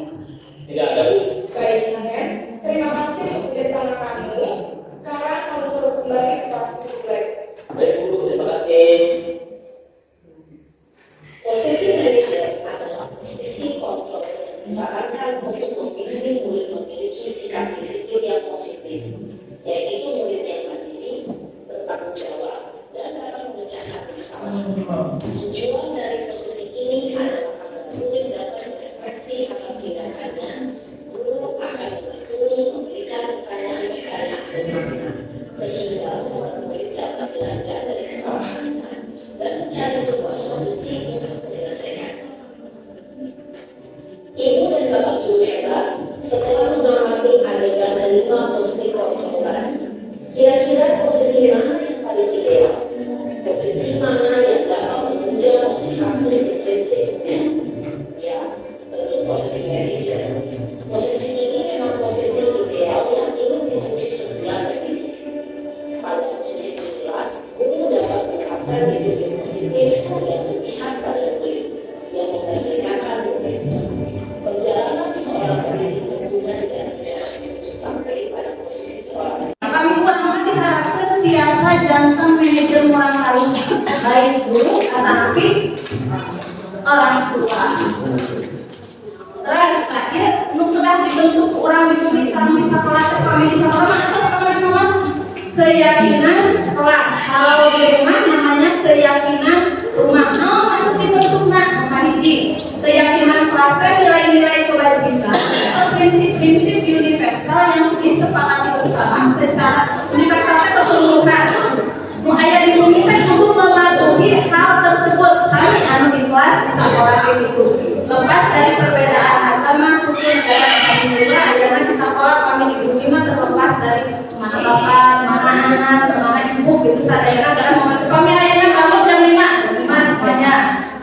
Tidak ada Bu. Baik, Naren. Terima kasih untuk kerjasama kamu. Sekarang kamu terus kembali ke kelas 17. Baik Bu, terima kasih. Posisi manajer adalah posisi kontrol disarankan untuk membimbing murid memiliki sikap disiplin yang positif, yaitu murid yang mandiri, bertanggung jawab, dan dapat memecahkan masalah. Tujuan dari posisi ini adalah agar murid dapat merefleksi atas tindakannya. Guru akan terus memberikan pertanyaan-pertanyaan sehingga murid dapat belajar dari kesalahannya dan mencari sebuah solusi untuk menyelesaikan. Ibu dan Bapak guru hebat, setelah mengamati adegan kelima posisi kontrolan, kira-kira posisi mana yang paling ideal? Posisi mana yang dapat menunjang motivasi dan prinsip? Ya, tentu posisi manajer. Posisi ini memang posisi ideal yang ingin ditunjuk sebulan lebih. Pada posisi inilah, guru dapat menerapkan disiplin positif yang berpihak pada murid, yang memerdekakan murid. Perjalanan seorang murid berhubungan dengan sampai pada posisi seorang. Kami ulama diharapkan tiasa jantan manajer orang lain, baik guru tetapi orang tua. Ras tadi nu kedah dibentuk orang itu bisa sekolah kami di sekolah atas nama keyakinan kelas. Kalau di rumah namanya keyakinan rumah. No, itu dibentuknya hiji keyakinan kelas nilai-nilai kebajikan atau prinsip-prinsip universal yang disepakati bersama secara universal keseluruhan. Mau ayah di bumi teh kudu mematuhi hal tersebut. Kami anu di kelas di sekolah itu. Lepas dari perbedaan agama, suku, negara, dan kami juga ajaran di sekolah kami di Bukima terlepas dari mana bapak, mana anak, mana ibu gitu sadaya karena membantu kami akhirnya bangun jam 5 semuanya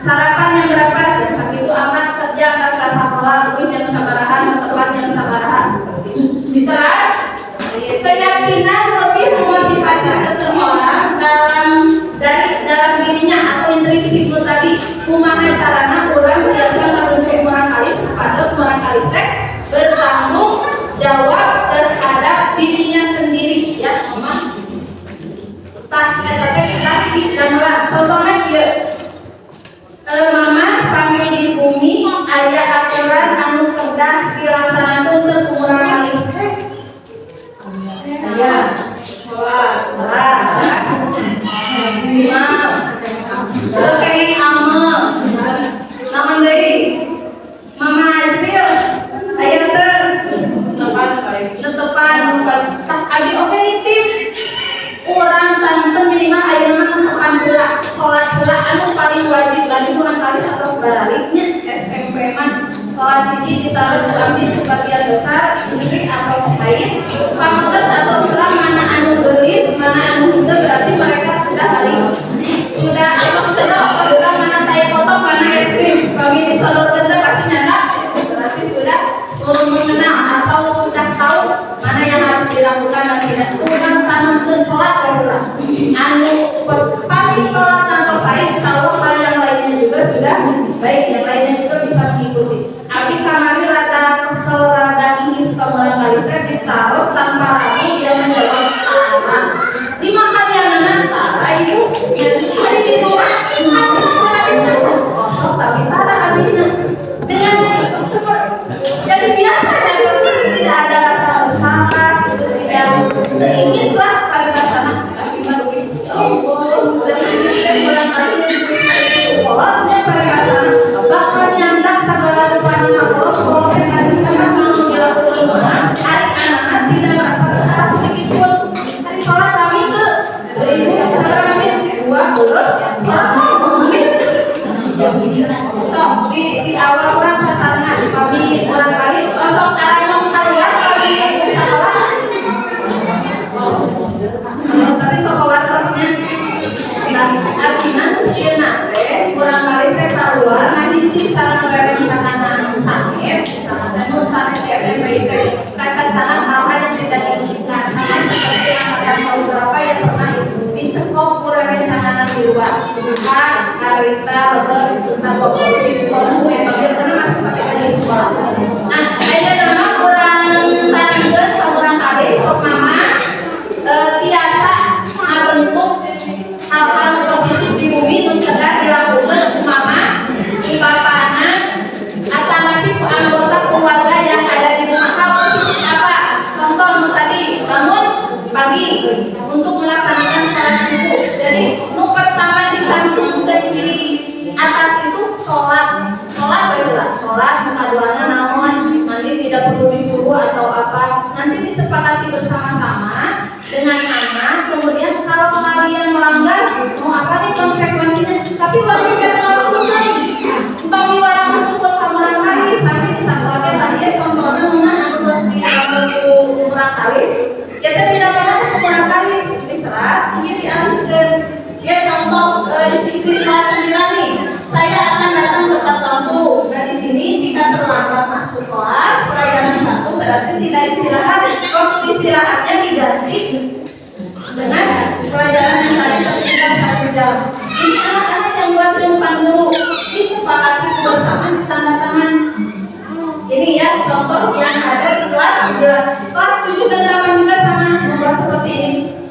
sarapan yang berapa jam segitu amat kerja kata sekolah mungkin jam sabarahan tepat jam sabarahan terus keyakinan lebih memotivasi seseorang dalam dirinya atau intrinsik itu tadi kumaha carana orang biasa membentuk orang kali supados orang kali teh bertanggung jawab terhadap dirinya sendiri ya mama tapi dan contohnya kieu mama kami di bumi aya aturan anu kedah dilaksanakeun teu kumurang kali aya salat imam pengen amal naon deui mama Azril aya teu tetepan abdi oge nitip urang tanten minimal ayeuna mah tetepan heula salat heula anu paling wajib lagi urang kali atau sebaliknya SMP mah kelas 1 ditaruh abdi sebagian besar istri atau haid pamaget atau serang mana anu geulis mana anu henteu berarti mereka sudah kali sudah serang mana tai kotok mana es krim kami disodorkeun teh pasti nyanda berarti sudah mengenal atau sudah tahu mana yang harus dilakukan dan tidak kurang tanamkeun salat heula anu pami salat tanpa sae insyaallah hal yang lainnya juga sudah baik yang lainnya juga bisa mengikuti abdi kamari rada kesel rada ingin sekolah kali teh ditaros tanpa ragu dia menjawab salah di makanan tara itu jadi di rumah sudah bisa kosong tapi tara abdina dengan jadi biasanya seperti tidak ada rasa bersalah itu tidak teringis lah paribasana tapi marugi Allah sudah ini kurang kali sholatnya paribasana bakal nyandak segala rupanya makhluk kalau kita sangat mau dilakukan hari anak tidak merasa bersalah sedikit pun hari sholat kami ke seberapa menit 20 sholat menit di awal kurang sasaran kami kurang kali sok arah keluar kami salah tapi sok wartosnya artinya sieuna teh kurang kali teh keluar ngaji cik sareng mereka misalkan anu sanes misalkan anu sanes di SMP teh kaca-cacan hal-hal yang tidak diinginkan sama seperti angkatan tahun berapa yang pernah dicekok kurang rencangan di luar bukan harita lebar tentang posisi sekolah yang bagian karena masih pakai aja sekolah nah ada nama kurang tandingan kurang kali sok mama biasa bentuk hal-hal positif di bumi mencegah dilakukan mama bapak anak atau nanti anggota keluarga yang ada di rumah hal positif apa contoh tadi bangun pagi untuk melaksanakan sholat subuh jadi pertama dicantumkan di atas itu sholat adalah sholat muka duanya naon nanti tidak perlu disuruh atau apa nanti disepakati bersama-sama dengan anak kemudian kalau kalian melanggar mau apa nih konsekuensinya tapi bagi kita melakukan bagi orang untuk kamuran kali sampai disampaikan tadi ya contohnya mana harus dilakukan kurang kali kita tidak pernah kurang kali diserat ini diambil ya contoh disiplin kelas 9 nih saya akan datang tepat waktu nah di sini jika terlambat masuk kelas pelajaran 1 berarti tidak istirahat waktu istirahatnya diganti dengan pelajaran yang tadi tertinggal 1 jam ini anak-anak yang buat umpan guru disepakati bersama di tanda tangan ini ya contoh yang ada di kelas 7 dan 8 juga sama membuat seperti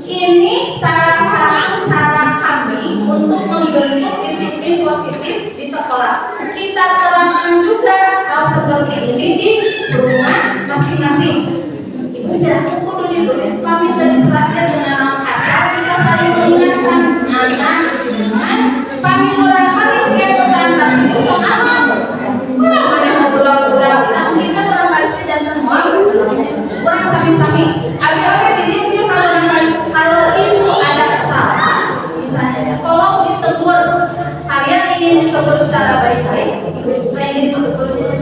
ini salah satu cara kami untuk membentuk disiplin positif di sekolah kita terapkan juga hal seperti ini di rumah masing-masing ibu kudu ditulis pamit dari selatnya dengan asal kita saling mengingatkan anak dengan pamit orang kali kebutuhan pasti untuk amal orang mana yang berulang-ulang kita orang kali dan semua orang sami-sami abi-abi diri kalau itu ada kesalahan misalnya tolong ditegur kalian ingin ditegur secara baik-baik juga ingin ditegur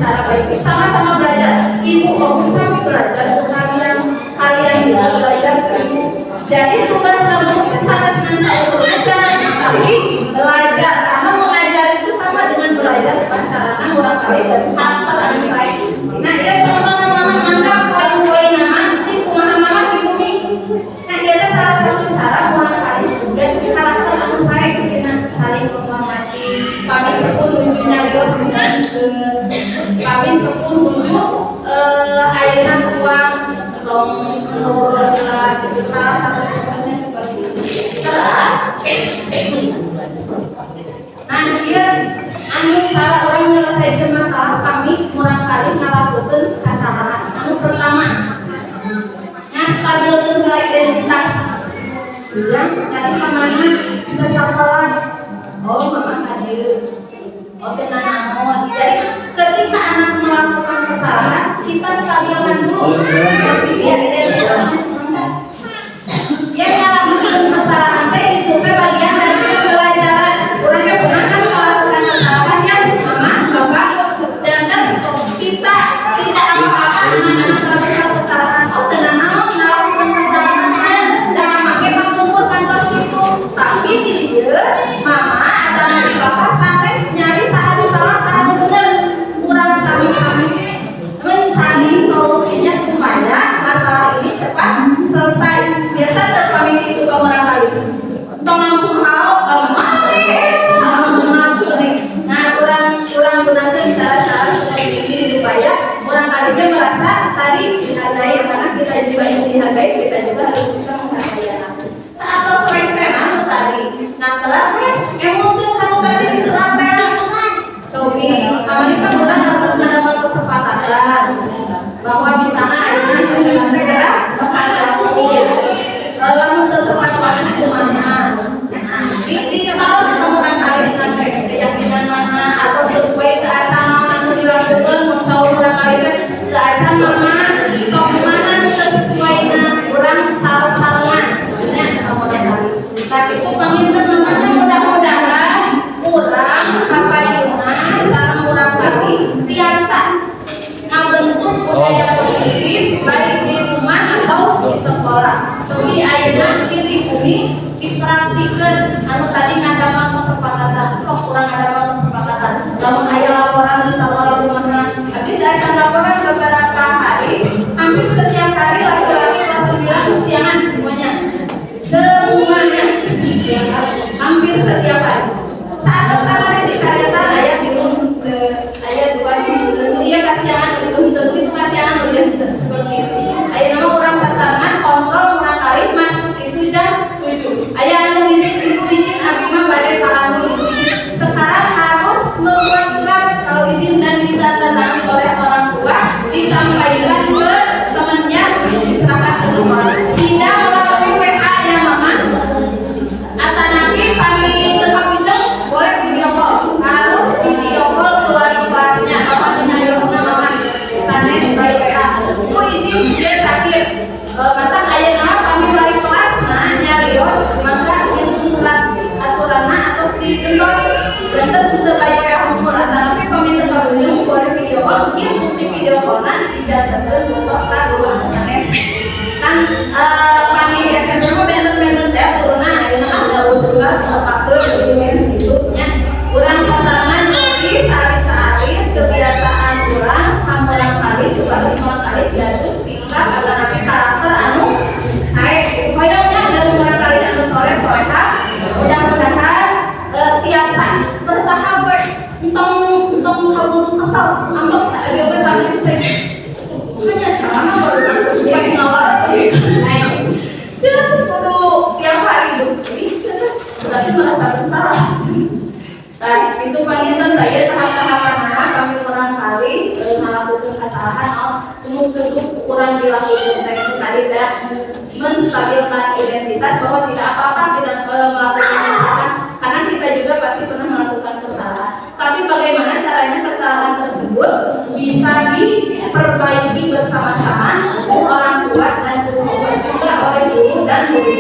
cara baik, sama-sama belajar. Ibu Oki sambil belajar, kalian juga belajar ke ibu. Jadi tugas guru itu sama dengan saya belajar, tapi belajar karena mengajar itu sama dengan belajar dengan cara orang kali dan karakter anak saya. Nah, dia teman-teman menganggap poin-poin nama ini kumaha-mama di bumi. Nah, dia ada salah satu cara orang kali dan karakter anak saya dengan saling menghormati. Kami sepun wujudnya Dios dengan kami sepun wujud ayeuna uang tong ngobrol gitu salah satu contohnya seperti itu. Terus nah dia anu cara orang menyelesaikan masalah kami murang kali ngalakukeun kasalahan. Anu pertama ngastabilkeun heula identitas. Ujang tadi kamana ke sekolah. Oh mama hadir. Oke naon. Jadi ketika anak melakukan kesalahan kita stabilkan dulu posisi identitas. Dia melakukan kesalahan itu bagian dari pembelajaran. Orangnya pernah kan melakukan kesalahan yang mama, bapak, jangan kita tidak apa-apa anak-anak melakukan kesalahan. Oh tenang melakukan kesalahannya jangan pakai pengumur kantor itu. Tapi dia mama atau bapak sampai nyari satu salah satu benar. Kurang sami-sami mencari solusinya supaya masalah ini cepat selesai. Biasa terpamit itu ke orang kali tong langsung langsung nih. Nah kurang gunakan cara-cara seperti ini supaya orang kalinya merasa tadi dihargai karena kita juga yang dihargai, kita juga harus bisa menghargai anak. Saat selesai tadi nah terus emosi kamu tadi diserahkan cobi kemarin kan orang harus mendapat kesepakatan bahwa misalnya akhirnya segera tepat waktu lalu tepat waktu kemana ini kalau orang kali dengan keyakinan mana atau sesuai keacangan yang dilakukan mensaur orang kali keacangan mama sok mana kita sesuai dengan orang salah-salahan sebenarnya kamu kali tapi itu penginten namanya mudah-mudahan orang kapayuna sareng orang kali biasa membentuk budaya positif baik di rumah atau di sekolah. Jadi ayeuna di bumi dipraktikkan anu tadi ngadamal kesepakatan. Sok kurang ngadamal kesepakatan. Lamun aya laporan di sekolah rumahna, abdi da acan laporan beberapa hari, hampir setiap hari laki-laki kelas 9 kesiangan semuanya. Semuanya hampir setiap hari. Saat kesalahan di karya ya gitu ayat 2 dia kasihan itu kasihan seperti itu. Ayat nama orang sasaran kontrol orang kali masuk itu jam 7. Ayat anu izin ibu izin abi mah badai tahamu sekarang harus membuat surat kalau izin dan ditandatangani oleh orang tua disampaikan ke temannya diserahkan ke sekolah tidak melalui WA ya mama atau nanti kami tetap ujung boleh video call harus video call keluar kelasnya apa dengan yosna mama sanes baik bu izin dia sakit kata ayah nama kami balik kelas nah nyari yos maka itu surat aturannya atau izin yos dan tentu baik ya umur tapi kami tetap ujung boleh video call mungkin bukti video call nanti dijalankan sutos lah dulu sanes kan kami SMP mah benten-benten teh turunna ayeuna ada usulan pakai di situ nya urang sasaran jadi sarit-sarit kebiasaan urang hamurang kali supados urang kali jatuh sikap atau nabi karakter anu sae hoyongnya dari urang kali anu sore-soreha mudah-mudahan tiasa bertahap entong kabur kesal ambek ada we kami bisa hanya caranya baru supaya ngawal dia kudu tiap hari berarti merasa bersalah. Nah itu panginten saya tahap-tahapan kami orang kali melakukan kesalahan untuk kurang dilakukan itu tadi tidak menstabilkan identitas bahwa tidak apa-apa tidak melakukan kesalahan karena kita juga pasti pernah melakukan kesalahan. Tapi bagaimana caranya kesalahan tersebut bisa diperbaiki bersama-sama orang tua dan siswa juga oleh guru dan guru.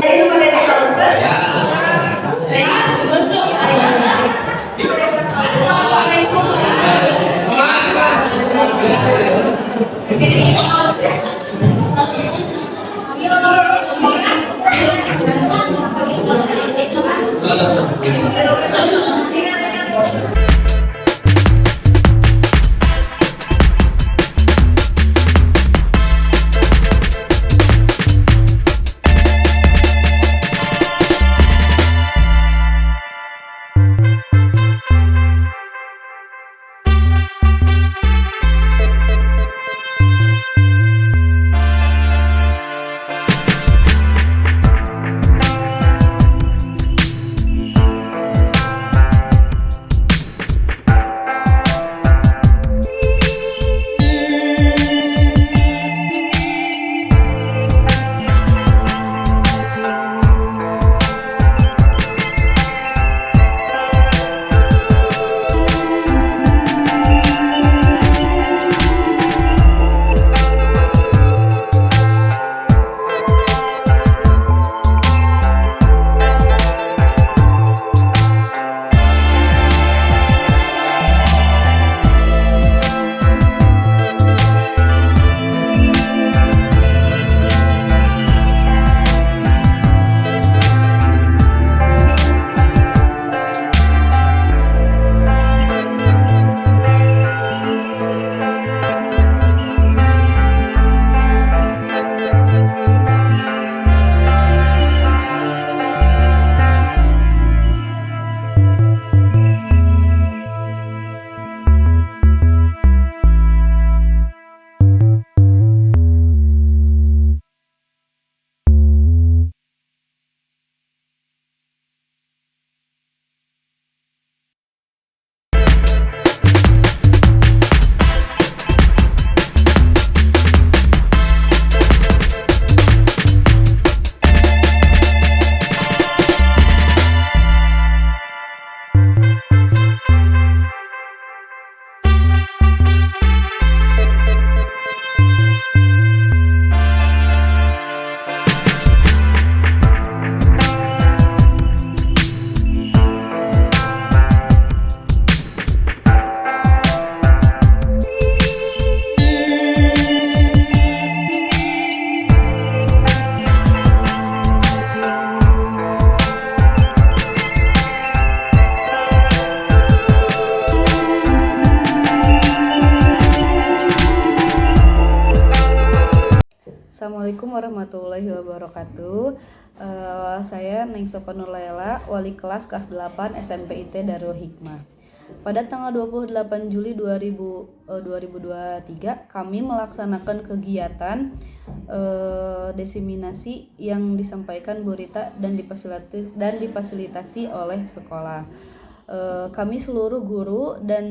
Jadi itu pada diteruskan. Jadi bentuk Assalamualaikum warahmatullahi wabarakatuh. Saya Ningsofa Nurlaila, wali kelas 8 SMP IT Darul Hikmah. Pada tanggal 28 Juli 2023, kami melaksanakan kegiatan desiminasi yang disampaikan Bu Rita dan difasilitasi oleh sekolah. Kami seluruh guru dan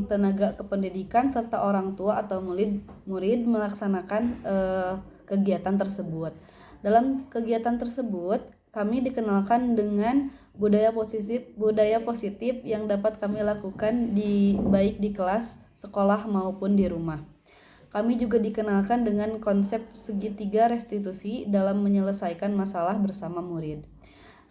tenaga kependidikan serta orang tua atau murid melaksanakan kegiatan tersebut. Dalam kegiatan tersebut, kami dikenalkan dengan budaya positif yang dapat kami lakukan baik di kelas, sekolah maupun di rumah. Kami juga dikenalkan dengan konsep segitiga restitusi dalam menyelesaikan masalah bersama murid.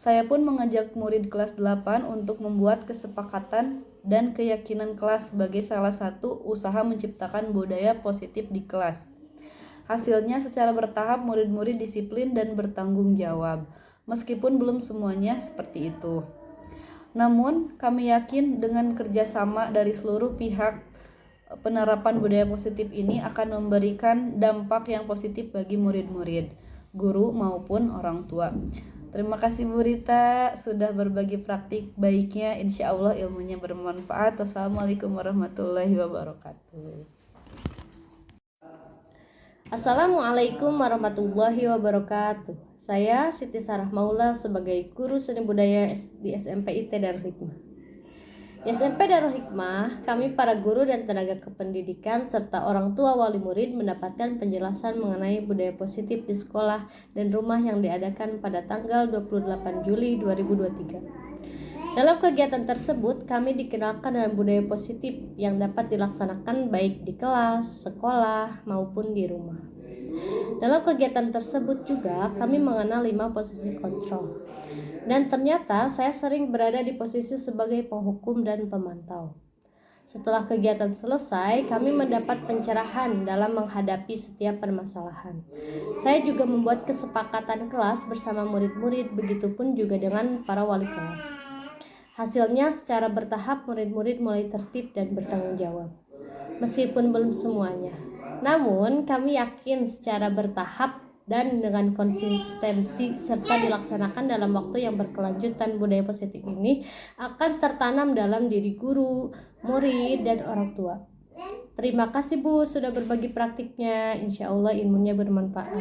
Saya pun mengajak murid kelas 8 untuk membuat kesepakatan dan keyakinan kelas sebagai salah satu usaha menciptakan budaya positif di kelas. Hasilnya secara bertahap murid-murid disiplin dan bertanggung jawab, meskipun belum semuanya seperti itu. Namun, kami yakin dengan kerjasama dari seluruh pihak, penerapan budaya positif ini akan memberikan dampak yang positif bagi murid-murid, guru maupun orang tua. Terima kasih Bu Rita sudah berbagi praktik baiknya, insya Allah ilmunya bermanfaat. Wassalamualaikum warahmatullahi wabarakatuh. Assalamualaikum warahmatullahi wabarakatuh. Saya Siti Sarah Maula sebagai guru seni budaya di SMP IT Darul Hikmah. Di SMP Darul Hikmah, kami para guru dan tenaga kependidikan serta orang tua wali murid mendapatkan penjelasan mengenai budaya positif di sekolah dan rumah yang diadakan pada tanggal 28 Juli 2023. Dalam kegiatan tersebut, kami dikenalkan dengan budaya positif yang dapat dilaksanakan baik di kelas, sekolah, maupun di rumah. Dalam kegiatan tersebut juga, kami mengenal 5 posisi kontrol. Dan ternyata saya sering berada di posisi sebagai penghukum dan pemantau. Setelah kegiatan selesai, kami mendapat pencerahan dalam menghadapi setiap permasalahan. Saya juga membuat kesepakatan kelas bersama murid-murid, begitupun juga dengan para wali kelas. Hasilnya, secara bertahap murid-murid mulai tertib dan bertanggung jawab. Meskipun belum semuanya, namun kami yakin secara bertahap dan dengan konsistensi serta dilaksanakan dalam waktu yang berkelanjutan, budaya positif ini akan tertanam dalam diri guru, murid, dan orang tua. Terima kasih Bu sudah berbagi praktiknya. Insya Allah ilmunya bermanfaat.